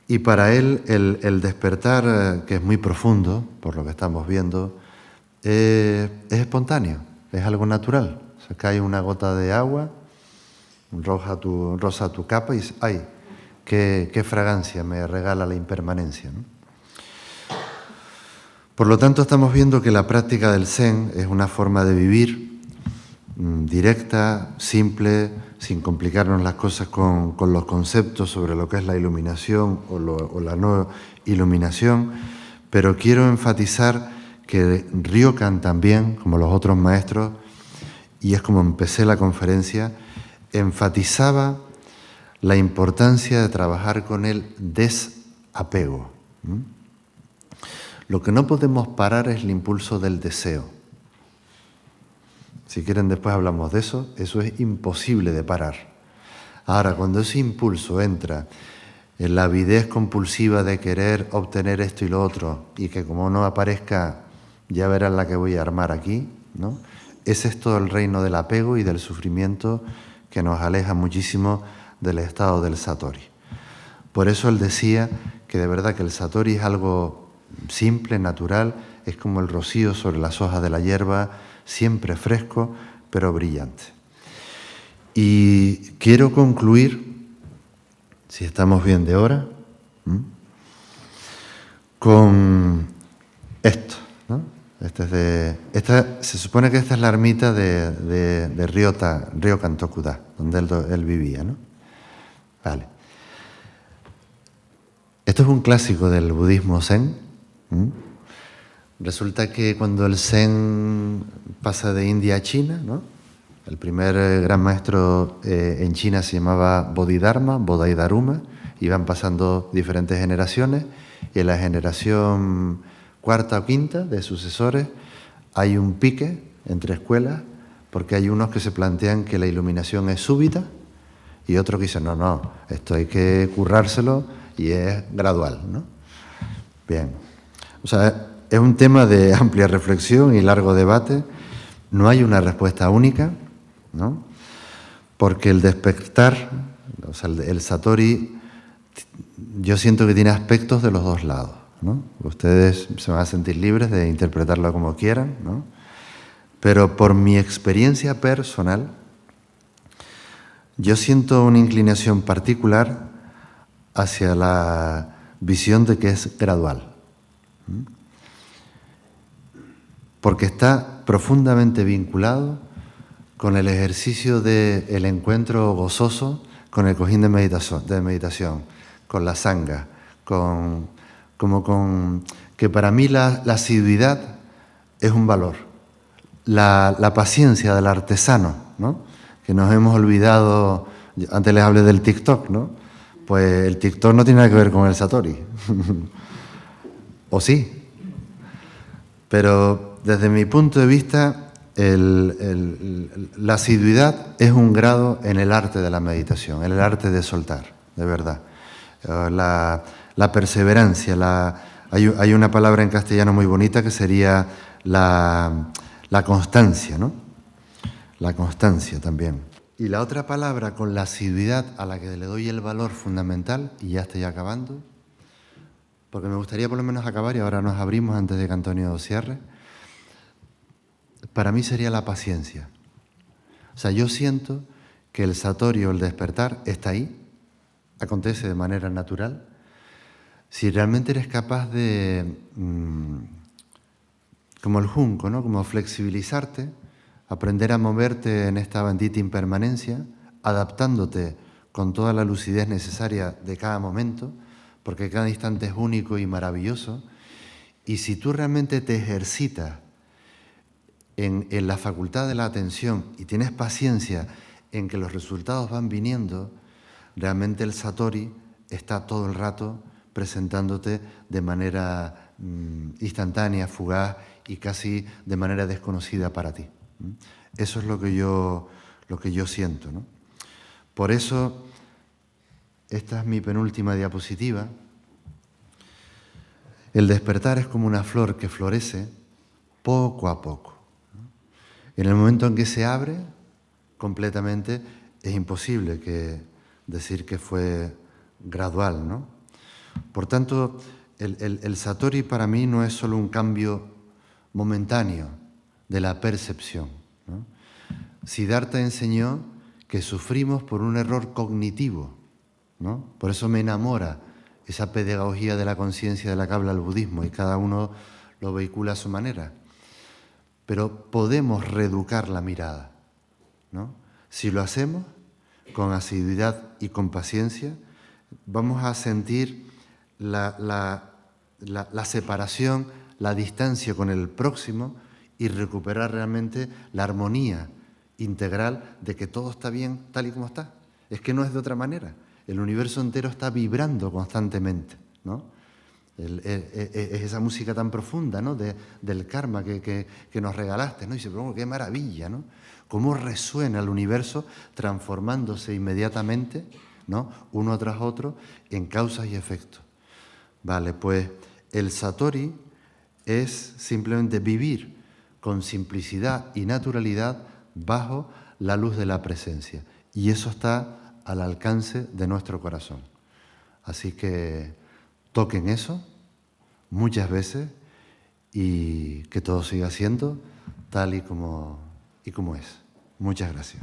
Y para él el despertar, que es muy profundo, por lo que estamos viendo, es espontáneo, es algo natural. O sea, cae una gota de agua, rosa tu capa y dices, ¡ay! Qué fragancia me regala la impermanencia, ¿no? Por lo tanto, estamos viendo que la práctica del Zen es una forma de vivir directa, simple, sin complicarnos las cosas con los conceptos sobre lo que es la iluminación o la no iluminación, pero quiero enfatizar que Ryokan también, como los otros maestros, y es como empecé la conferencia, enfatizaba la importancia de trabajar con el desapego. Lo que no podemos parar es el impulso del deseo. Si quieren después hablamos de eso, eso es imposible de parar. Ahora, cuando ese impulso entra en la avidez compulsiva de querer obtener esto y lo otro, y que como no aparezca, ya verán la que voy a armar aquí, ¿no? Ese es todo el reino del apego y del sufrimiento que nos aleja muchísimo del estado del satori. Por eso él decía que de verdad que el satori es algo simple, natural, es como el rocío sobre las hojas de la hierba, siempre fresco, pero brillante. Y quiero concluir, si estamos bien de hora, con esto, ¿no? Se supone que esta es la ermita de Ryokan Tokuda, donde él vivía, ¿no? Vale. Esto es un clásico del budismo zen. Resulta que cuando el zen pasa de India a China, ¿no? El primer gran maestro en China se llamaba Bodhidharma, iban pasando diferentes generaciones, y en la generación cuarta o quinta de sucesores hay un pique entre escuelas, porque hay unos que se plantean que la iluminación es súbita y otros que dicen, no, esto hay que currárselo y es gradual, ¿no? Bien, o sea, es un tema de amplia reflexión y largo debate. No hay una respuesta única, ¿no? Porque el despertar, o sea, el satori, yo siento que tiene aspectos de los dos lados, ¿no? Ustedes se van a sentir libres de interpretarlo como quieran, ¿no? Pero por mi experiencia personal, yo siento una inclinación particular hacia la visión de que es gradual, porque está profundamente vinculado con el ejercicio del encuentro gozoso con el cojín de meditación, con la sangha, que para mí la asiduidad es un valor, la paciencia del artesano, ¿no? Que nos hemos olvidado, antes les hablé del TikTok, ¿no? Pues el TikTok no tiene nada que ver con el satori, o sí, pero desde mi punto de vista, la asiduidad es un grado en el arte de la meditación, en el arte de soltar, de verdad. La perseverancia, hay una palabra en castellano muy bonita que sería la constancia, ¿no? La constancia también. Y la otra palabra con la asiduidad a la que le doy el valor fundamental, y ya estoy acabando, porque me gustaría por lo menos acabar y ahora nos abrimos antes de que Antonio cierre, para mí sería la paciencia. O sea, yo siento que el satori o el despertar está ahí, acontece de manera natural, si realmente eres capaz de, como el junco, ¿no? Como flexibilizarte, aprender a moverte en esta bendita impermanencia, adaptándote con toda la lucidez necesaria de cada momento, porque cada instante es único y maravilloso, y si tú realmente te ejercitas en la facultad de la atención y tienes paciencia en que los resultados van viniendo, realmente el satori está todo el rato presentándote de manera instantánea, fugaz y casi de manera desconocida para ti. Eso es lo que yo siento, ¿no? Por eso, esta es mi penúltima diapositiva. El despertar es como una flor que florece poco a poco. En el momento en que se abre completamente, es imposible decir que fue gradual, ¿no? Por tanto, el Satori para mí no es solo un cambio momentáneo de la percepción, ¿no? Siddhartha enseñó que sufrimos por un error cognitivo, ¿no? Por eso me enamora esa pedagogía de la conciencia de la que habla el budismo, y cada uno lo vehicula a su manera. Pero podemos reeducar la mirada, ¿no? Si lo hacemos con asiduidad y con paciencia, vamos a sentir la separación, la distancia con el próximo y recuperar realmente la armonía integral de que todo está bien tal y como está. Es que no es de otra manera. El universo entero está vibrando constantemente, ¿no? Es esa música tan profunda, ¿no? Del karma que nos regalaste, ¿no? Y dice, pero qué maravilla, ¿no? Cómo resuena el universo transformándose inmediatamente, ¿no? Uno tras otro en causas y efectos. Vale, pues el Satori es simplemente vivir con simplicidad y naturalidad bajo la luz de la presencia. Y eso está al alcance de nuestro corazón. Así que toquen eso muchas veces y que todo siga siendo tal y como es. Muchas gracias.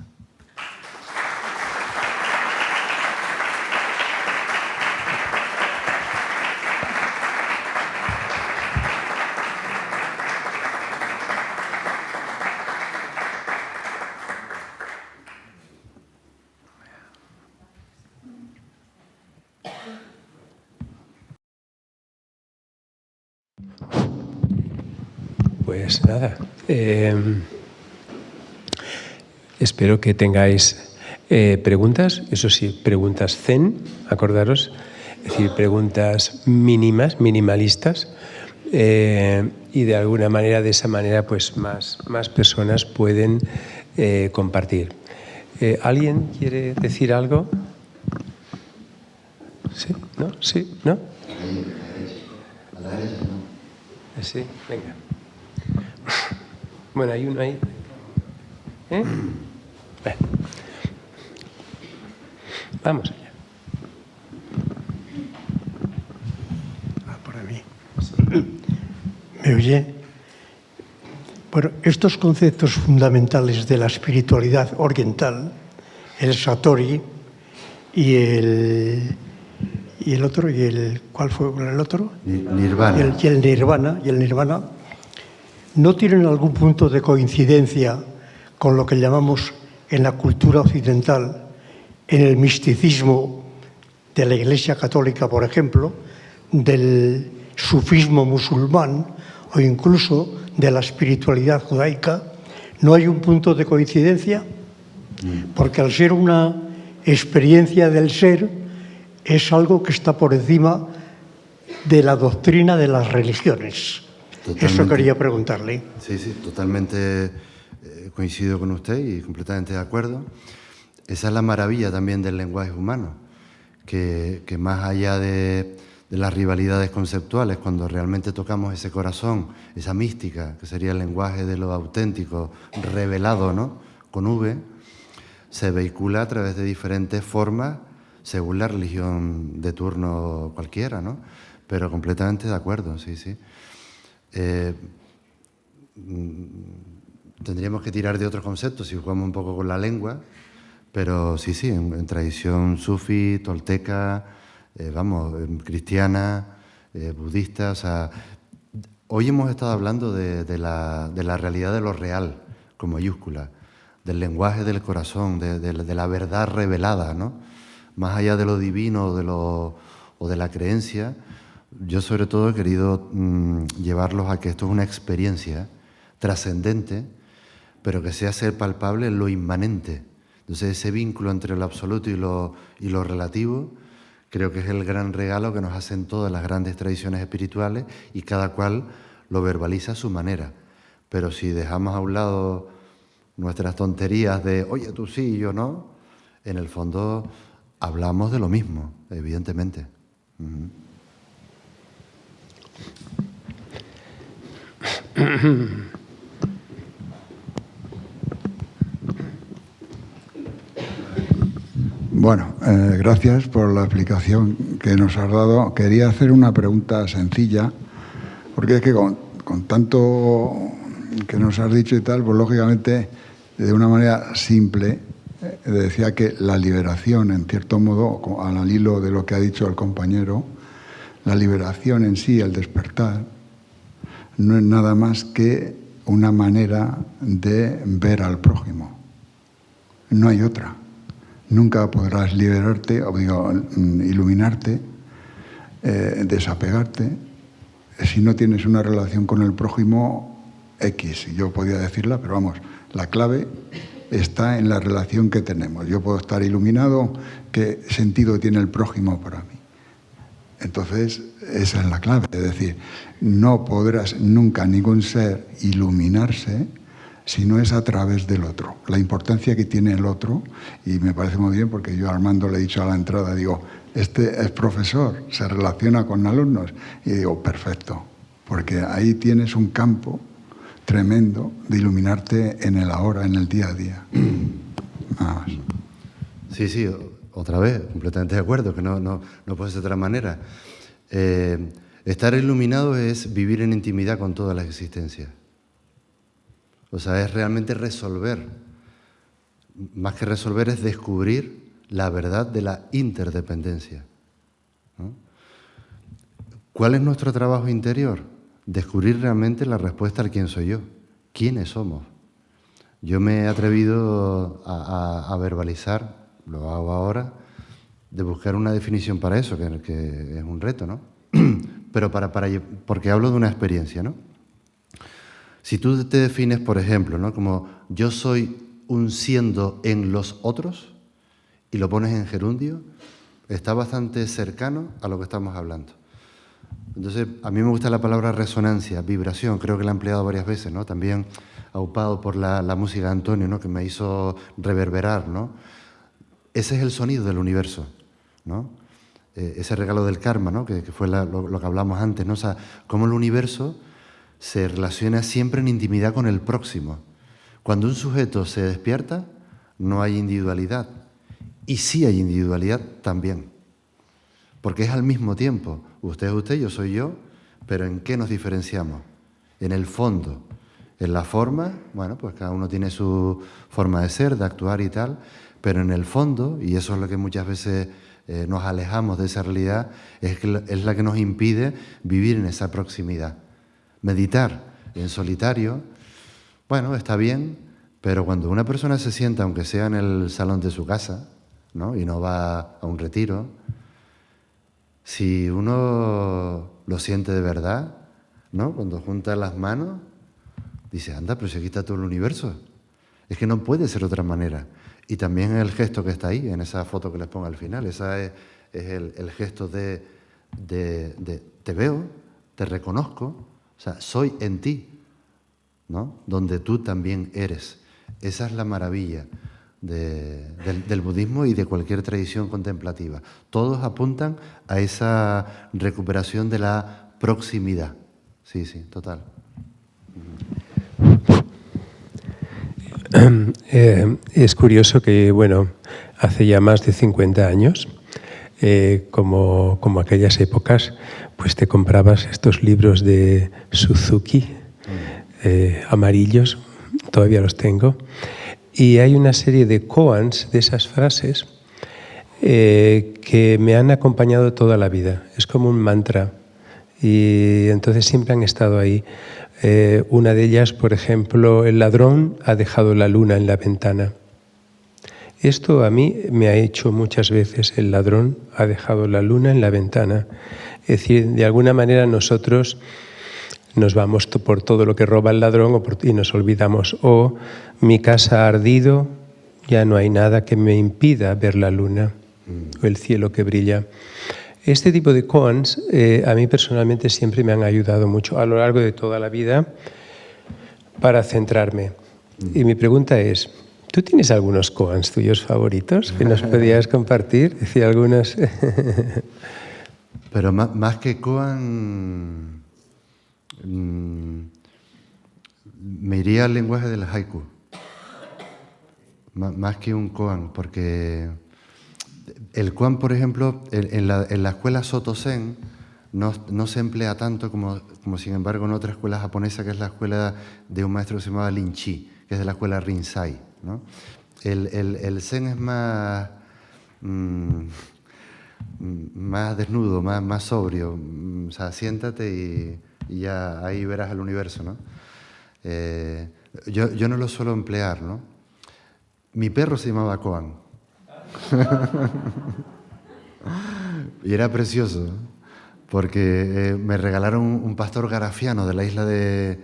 Pues nada, espero que tengáis preguntas, eso sí, preguntas zen, acordaros, es decir, preguntas mínimas, minimalistas, y de alguna manera, de esa manera, pues más personas pueden compartir. ¿Alguien quiere decir algo? ¿Sí? ¿No? ¿Sí? ¿No? Sí, venga. Bueno, hay uno ahí. ¿Eh? Bueno. Vamos allá. Para mí. ¿Me oye? Bueno, estos conceptos fundamentales de la espiritualidad oriental, el Satori y el otro, ¿cuál fue el otro? Nirvana. Y el Nirvana, ¿no tienen algún punto de coincidencia con lo que llamamos en la cultura occidental, en el misticismo de la Iglesia Católica, por ejemplo, del sufismo musulmán o incluso de la espiritualidad judaica? ¿No hay un punto de coincidencia? Porque al ser una experiencia del ser, es algo que está por encima de la doctrina de las religiones. Totalmente. Eso quería preguntarle. Sí, totalmente coincido con usted y completamente de acuerdo. Esa es la maravilla también del lenguaje humano, que más allá de las rivalidades conceptuales, cuando realmente tocamos ese corazón, esa mística, que sería el lenguaje de lo auténtico, revelado, ¿no? Con V, se vehicula a través de diferentes formas, según la religión de turno cualquiera, ¿no? Pero completamente de acuerdo, sí. Tendríamos que tirar de otros conceptos si jugamos un poco con la lengua, pero sí, en tradición sufi, tolteca, cristiana, budista, o sea, hoy hemos estado hablando de la realidad de lo real, con mayúscula, del lenguaje del corazón, de la verdad revelada, ¿no? Más allá de lo divino o de la creencia. Yo sobre todo he querido llevarlos a que esto es una experiencia trascendente, pero que se hace palpable en lo inmanente. Entonces ese vínculo entre lo absoluto y lo relativo creo que es el gran regalo que nos hacen todas las grandes tradiciones espirituales, y cada cual lo verbaliza a su manera. Pero si dejamos a un lado nuestras tonterías de oye, tú sí y yo no, en el fondo hablamos de lo mismo, evidentemente. Bueno, gracias por la explicación que nos has dado. Quería hacer una pregunta sencilla, porque es que con tanto que nos has dicho y tal, pues lógicamente, de una manera simple, decía que la liberación, en cierto modo, al hilo de lo que ha dicho el compañero, la liberación en sí, el despertar, no es nada más que una manera de ver al prójimo. No hay otra. Nunca podrás liberarte, o digo, iluminarte, desapegarte, si no tienes una relación con el prójimo X. Yo podía decirla, pero vamos, la clave está en la relación que tenemos. Yo puedo estar iluminado, ¿qué sentido tiene el prójimo para mí? Entonces, esa es la clave. Es decir, no podrás nunca ningún ser iluminarse si no es a través del otro. La importancia que tiene el otro, y me parece muy bien porque yo a Armando le he dicho a la entrada, digo, este es profesor, se relaciona con alumnos, y digo, perfecto, porque ahí tienes un campo tremendo de iluminarte en el ahora, en el día a día. Nada más. Sí, sí, otra vez, completamente de acuerdo, que no puede ser de otra manera. Estar iluminado es vivir en intimidad con toda la existencia. O sea, es realmente resolver. Más que resolver es descubrir la verdad de la interdependencia, ¿no? ¿Cuál es nuestro trabajo interior? Descubrir realmente la respuesta al quién soy yo, quiénes somos. Yo me he atrevido a verbalizar, lo hago ahora, de buscar una definición para eso, que es un reto, ¿no? Pero porque hablo de una experiencia, ¿no? Si tú te defines, por ejemplo, ¿no?, como yo soy un siendo en los otros y lo pones en gerundio, está bastante cercano a lo que estamos hablando. Entonces, a mí me gusta la palabra resonancia, vibración, creo que la he empleado varias veces, ¿no? También aupado por la música de Antonio, ¿no?, que me hizo reverberar, ¿no? Ese es el sonido del universo, ¿no? Ese regalo del karma, ¿no?, que fue lo que hablamos antes, ¿no? O sea, cómo el universo se relaciona siempre en intimidad con el próximo. Cuando un sujeto se despierta, no hay individualidad. Y sí hay individualidad también. Porque es al mismo tiempo. Usted es usted, yo soy yo, pero ¿en qué nos diferenciamos? En el fondo. En la forma, bueno, pues cada uno tiene su forma de ser, de actuar y tal, pero en el fondo, y eso es lo que muchas veces nos alejamos de esa realidad, es la que nos impide vivir en esa proximidad. Meditar en solitario, bueno, está bien, pero cuando una persona se sienta, aunque sea en el salón de su casa, ¿no?, y no va a un retiro, si uno lo siente de verdad, ¿no?, cuando junta las manos, dice, anda, pero si aquí está todo el universo. Es que no puede ser de otra manera. Y también el gesto que está ahí, en esa foto que les pongo al final, esa es el gesto de te veo, te reconozco, o sea, soy en ti, ¿no?, donde tú también eres. Esa es la maravilla del budismo y de cualquier tradición contemplativa. Todos apuntan a esa recuperación de la proximidad. Sí, sí, total. Es curioso que, bueno, hace ya más de 50 años, como aquellas épocas, pues te comprabas estos libros de Suzuki, amarillos, todavía los tengo, y hay una serie de koans de esas frases que me han acompañado toda la vida. Es como un mantra, y entonces siempre han estado ahí. Una de ellas, por ejemplo, el ladrón ha dejado la luna en la ventana. Esto a mí me ha hecho muchas veces, el ladrón ha dejado la luna en la ventana. Es decir, de alguna manera nosotros nos vamos por todo lo que roba el ladrón y nos olvidamos. O mi casa ha ardido, ya no hay nada que me impida ver la luna o el cielo que brilla. Este tipo de koans a mí personalmente siempre me han ayudado mucho a lo largo de toda la vida para centrarme. Y mi pregunta es, ¿tú tienes algunos koans tuyos favoritos que nos podías compartir? Decía algunos. Pero más que koan, Me iría al lenguaje del haiku, más que un koan, porque el koan, por ejemplo, en la escuela Soto Zen no se emplea tanto como sin embargo en otra escuela japonesa, que es la escuela de un maestro que se llamaba Lin Chi, que es de la escuela Rinzai, ¿no? El Zen es más desnudo, más sobrio. O sea, siéntate y ya ahí verás el universo, ¿no? Yo no lo suelo emplear, ¿no? Mi perro se llamaba Koan. Y era precioso, porque me regalaron un pastor garafiano de la isla de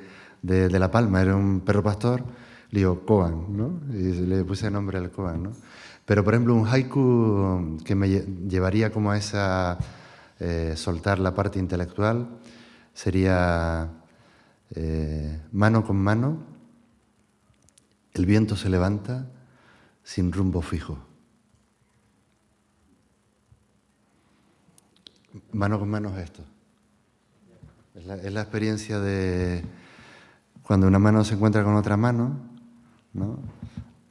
La Palma. Era un perro pastor, le digo Koan, ¿no? Y le puse el nombre al Koan, ¿no? Pero, por ejemplo, un haiku que me llevaría como a esa soltar la parte intelectual sería mano con mano, el viento se levanta sin rumbo fijo. Mano con mano es esto. Es la experiencia de cuando una mano se encuentra con otra mano, ¿no?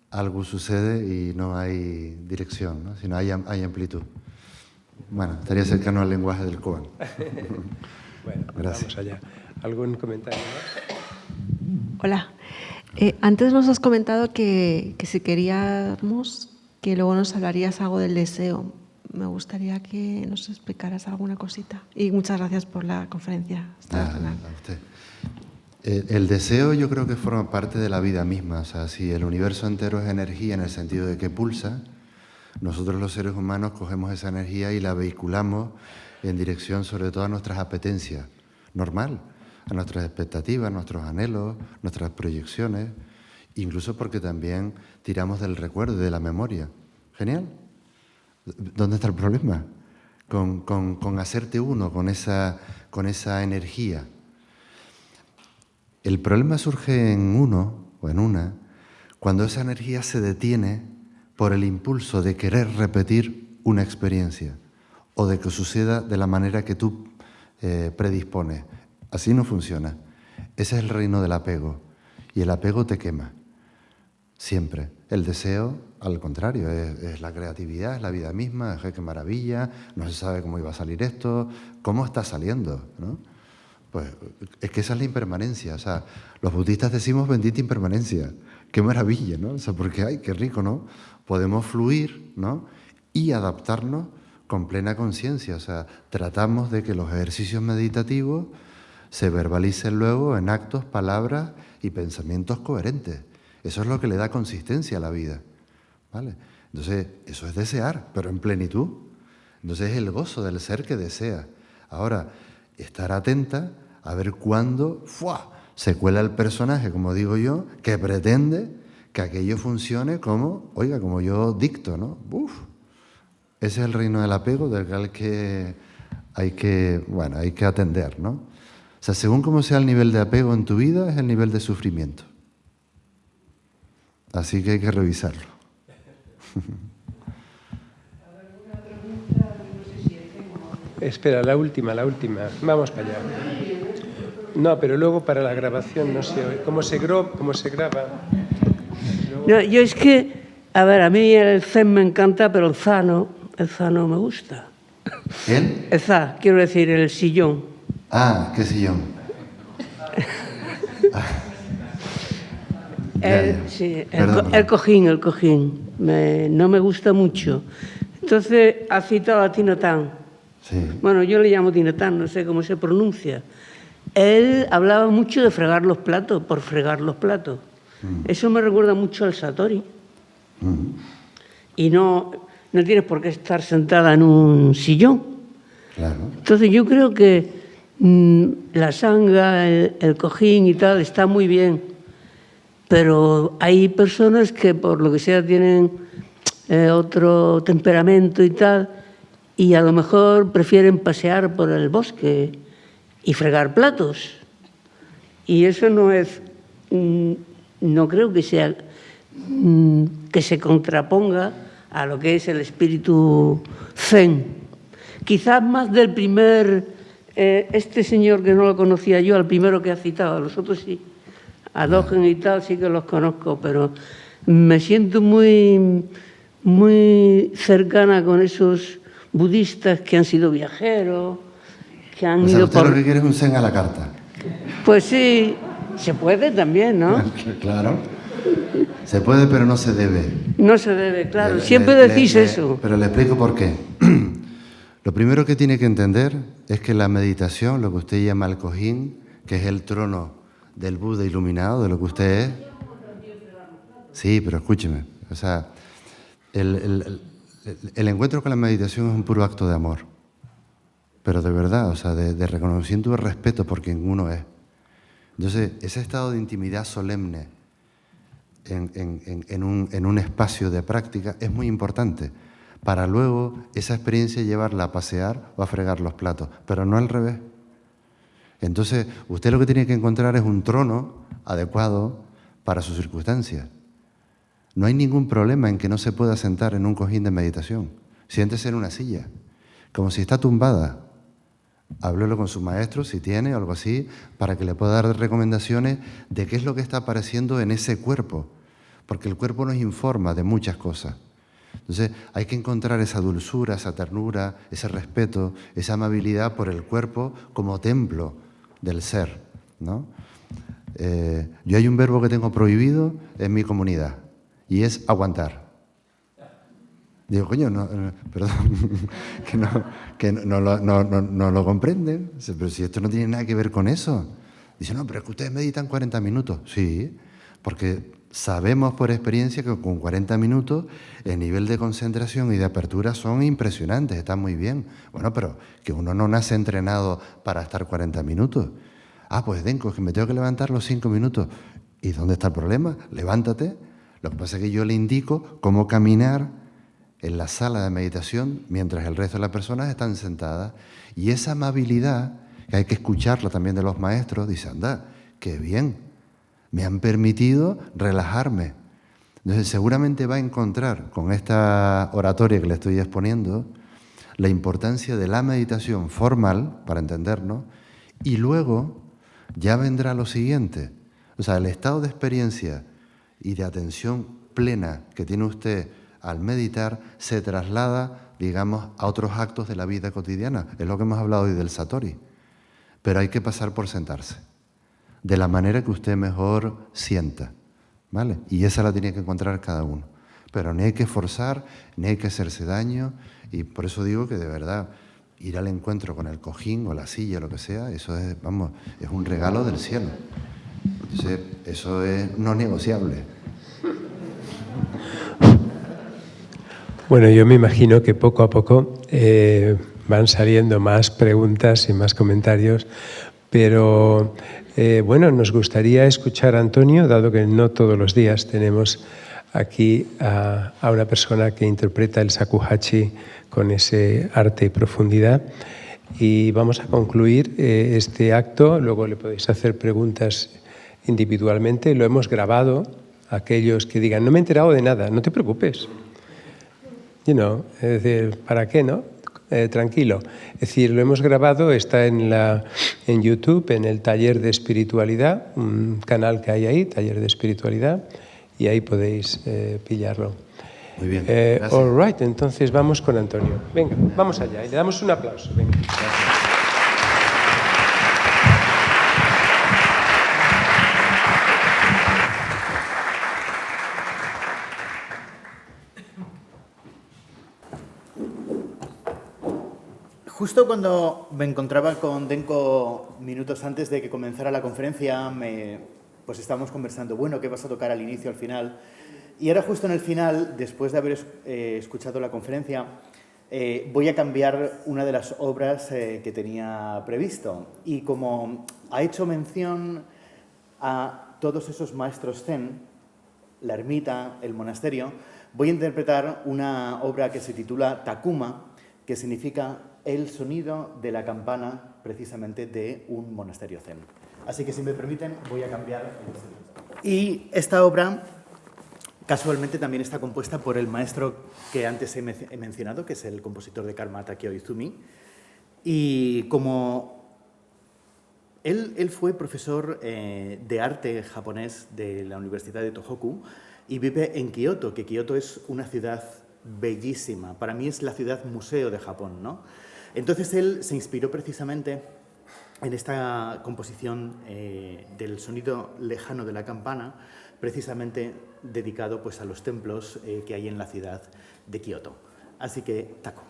Algo sucede y no hay dirección, ¿no? Sino hay amplitud. Bueno, estaría cercano al lenguaje del Koan. Bueno, gracias. Vamos allá. ¿Algún comentario más? Hola. Antes nos has comentado que si queríamos, que luego nos hablarías algo del deseo. Me gustaría que nos explicaras alguna cosita. Y muchas gracias por la conferencia. A usted. El deseo yo creo que forma parte de la vida misma. O sea, si el universo entero es energía en el sentido de que pulsa, nosotros los seres humanos cogemos esa energía y la vehiculamos en dirección sobre todo a nuestras apetencias. Normal. A nuestras expectativas, nuestros anhelos, nuestras proyecciones, incluso porque también tiramos del recuerdo y de la memoria. Genial. ¿Dónde está el problema? Con hacerte uno con esa energía. El problema surge en uno o en una cuando esa energía se detiene por el impulso de querer repetir una experiencia o de que suceda de la manera que tú predispones. Así no funciona. Ese es el reino del apego. Y el apego te quema. Siempre. El deseo, al contrario, es la creatividad, es la vida misma, es qué maravilla, no se sabe cómo iba a salir esto, cómo está saliendo, ¿no? Pues es que esa es la impermanencia. O sea, los budistas decimos bendita impermanencia. Qué maravilla, ¿no? O sea, porque, ay, qué rico, ¿no? Podemos fluir, ¿no? Y adaptarnos con plena conciencia. O sea, tratamos de que los ejercicios meditativos se verbalicen luego en actos, palabras y pensamientos coherentes. Eso es lo que le da consistencia a la vida, ¿vale? Entonces, eso es desear, pero en plenitud. Entonces, es el gozo del ser que desea. Ahora, estar atenta a ver cuándo se cuela el personaje, como digo yo, que pretende que aquello funcione como yo dicto, ¿no? Ese es el reino del apego del que hay que atender, ¿no? O sea, según cómo sea el nivel de apego en tu vida, es el nivel de sufrimiento. Así que hay que revisarlo. Espera, la última. Vamos para allá. No, pero luego para la grabación no se oye. ¿Cómo se graba? No, yo es que, a ver, a mí el zen me encanta, pero el za no me gusta. ¿El? za, quiero decir, el sillón. Ah, ¿qué sillón? Sí, Perdón. el cojín. No me gusta mucho. Entonces, ha citado a Tinotán. Sí. Bueno, yo le llamo Tinotán, no sé cómo se pronuncia. Él hablaba mucho de fregar los platos, por fregar los platos. Eso me recuerda mucho al Satori. Y no tienes por qué estar sentada en un sillón. Claro. Entonces yo creo que la sanga, el cojín y tal, está muy bien. Pero hay personas que por lo que sea tienen otro temperamento y tal, y a lo mejor prefieren pasear por el bosque y fregar platos. Y eso no es, no creo que sea, que se contraponga a lo que es el espíritu zen. Quizás más del primer Este señor que no lo conocía yo, al primero que ha citado, a los otros sí, a Dogen y tal, sí que los conozco, pero me siento muy, muy cercana con esos budistas que han sido viajeros, que han O sea, ido usted por... lo que quiere es un zen a la carta. Pues sí, se puede también, ¿no? Claro. Se puede, pero no se debe. No se debe, claro. Le- Siempre le- decís le- eso. Pero le explico por qué. Lo primero que tiene que entender es que la meditación, lo que usted llama el cojín, que es el trono del Buda iluminado, de lo que usted es. Sí, pero escúcheme. O sea, el encuentro con la meditación es un puro acto de amor. Pero de verdad, o sea, de reconocimiento y respeto por quien uno es. Entonces, ese estado de intimidad solemne en un espacio de práctica es muy importante para luego esa experiencia llevarla a pasear o a fregar los platos, pero no al revés. Entonces, usted lo que tiene que encontrar es un trono adecuado para sus circunstancias. No hay ningún problema en que no se pueda sentar en un cojín de meditación. Siéntese en una silla, como si está tumbada. Háblelo con su maestro, si tiene o algo así, para que le pueda dar recomendaciones de qué es lo que está apareciendo en ese cuerpo, porque el cuerpo nos informa de muchas cosas. Entonces, hay que encontrar esa dulzura, esa ternura, ese respeto, esa amabilidad por el cuerpo como templo del ser, ¿no? Yo hay un verbo que tengo prohibido en mi comunidad y es aguantar. Digo, coño, perdón, que no lo comprenden. Dice, pero si esto no tiene nada que ver con eso. Dice, no, pero es que ustedes meditan 40 minutos. Sí, porque sabemos por experiencia que con 40 minutos el nivel de concentración y de apertura son impresionantes, están muy bien. Bueno, pero que uno no nace entrenado para estar 40 minutos. Ah, pues Denko, que me tengo que levantar los 5 minutos. ¿Y dónde está el problema? Levántate. Lo que pasa es que yo le indico cómo caminar en la sala de meditación mientras el resto de las personas están sentadas. Y esa amabilidad, que hay que escucharla también de los maestros, dice, anda, qué bien, me han permitido relajarme. Entonces seguramente va a encontrar con esta oratoria que le estoy exponiendo la importancia de la meditación formal, para entendernos, y luego ya vendrá lo siguiente. O sea, el estado de experiencia y de atención plena que tiene usted al meditar se traslada, digamos, a otros actos de la vida cotidiana. Es lo que hemos hablado hoy del Satori. Pero hay que pasar por sentarse, de la manera que usted mejor sienta, ¿vale? Y esa la tiene que encontrar cada uno. Pero ni hay que forzar, ni hay que hacerse daño, y por eso digo que de verdad ir al encuentro con el cojín o la silla, lo que sea, eso es, vamos, es un regalo del cielo. Entonces, eso es no negociable. Bueno, yo me imagino que poco a poco van saliendo más preguntas y más comentarios, pero bueno, nos gustaría escuchar a Antonio, dado que no todos los días tenemos aquí a una persona que interpreta el shakuhachi con ese arte y profundidad. Y vamos a concluir este acto, luego le podéis hacer preguntas individualmente. Lo hemos grabado, aquellos que digan, no me he enterado de nada, no te preocupes. Es decir, ¿para qué, no? Tranquilo. Es decir, lo hemos grabado, está en YouTube, en el Taller de Espiritualidad, un canal que hay ahí, Taller de Espiritualidad, y ahí podéis pillarlo. Muy bien, gracias. All right, entonces vamos con Antonio. Venga, vamos allá y le damos un aplauso. Venga. Justo cuando me encontraba con Denko minutos antes de que comenzara la conferencia, pues estábamos conversando, bueno, ¿qué vas a tocar al inicio, al final? Y ahora justo en el final, después de haber escuchado la conferencia, voy a cambiar una de las obras que tenía previsto. Y como ha hecho mención a todos esos maestros zen, la ermita, el monasterio, voy a interpretar una obra que se titula Takuma, que significa el sonido de la campana, precisamente, de un monasterio zen. Así que, si me permiten, voy a cambiar el sonido. Y esta obra, casualmente, también está compuesta por el maestro que antes he mencionado, que es el compositor de Karma, Takeo Izumi. Y como Él fue profesor de arte japonés de la Universidad de Tohoku y vive en Kioto, que Kioto es una ciudad bellísima. Para mí es la ciudad museo de Japón, ¿no? Entonces él se inspiró precisamente en esta composición del sonido lejano de la campana, precisamente dedicado pues, a los templos que hay en la ciudad de Kioto. Así que, taco.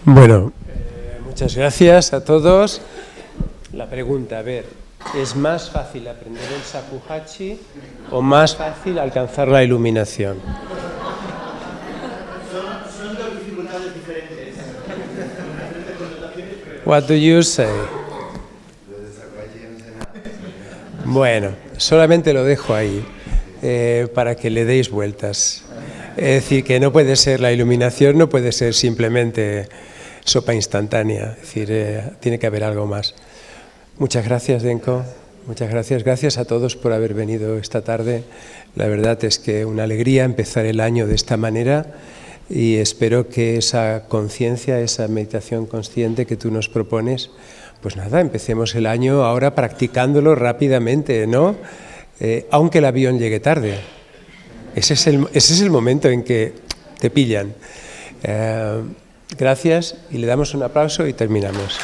Bueno, muchas gracias a todos. La pregunta, a ver, ¿es más fácil aprender el shakuhachi o más fácil alcanzar la iluminación? Son dos dificultades diferentes. What do you say? Bueno, solamente lo dejo ahí para que le deis vueltas. Es decir, que no puede ser la iluminación, no puede ser simplemente sopa instantánea. Es decir, tiene que haber algo más. Muchas gracias, Denko. Muchas gracias. Gracias a todos por haber venido esta tarde. La verdad es que una alegría empezar el año de esta manera y espero que esa conciencia, esa meditación consciente que tú nos propones, pues nada, empecemos el año ahora practicándolo rápidamente, ¿no? Aunque el avión llegue tarde. Ese es el momento en que te pillan. Gracias y le damos un aplauso y terminamos.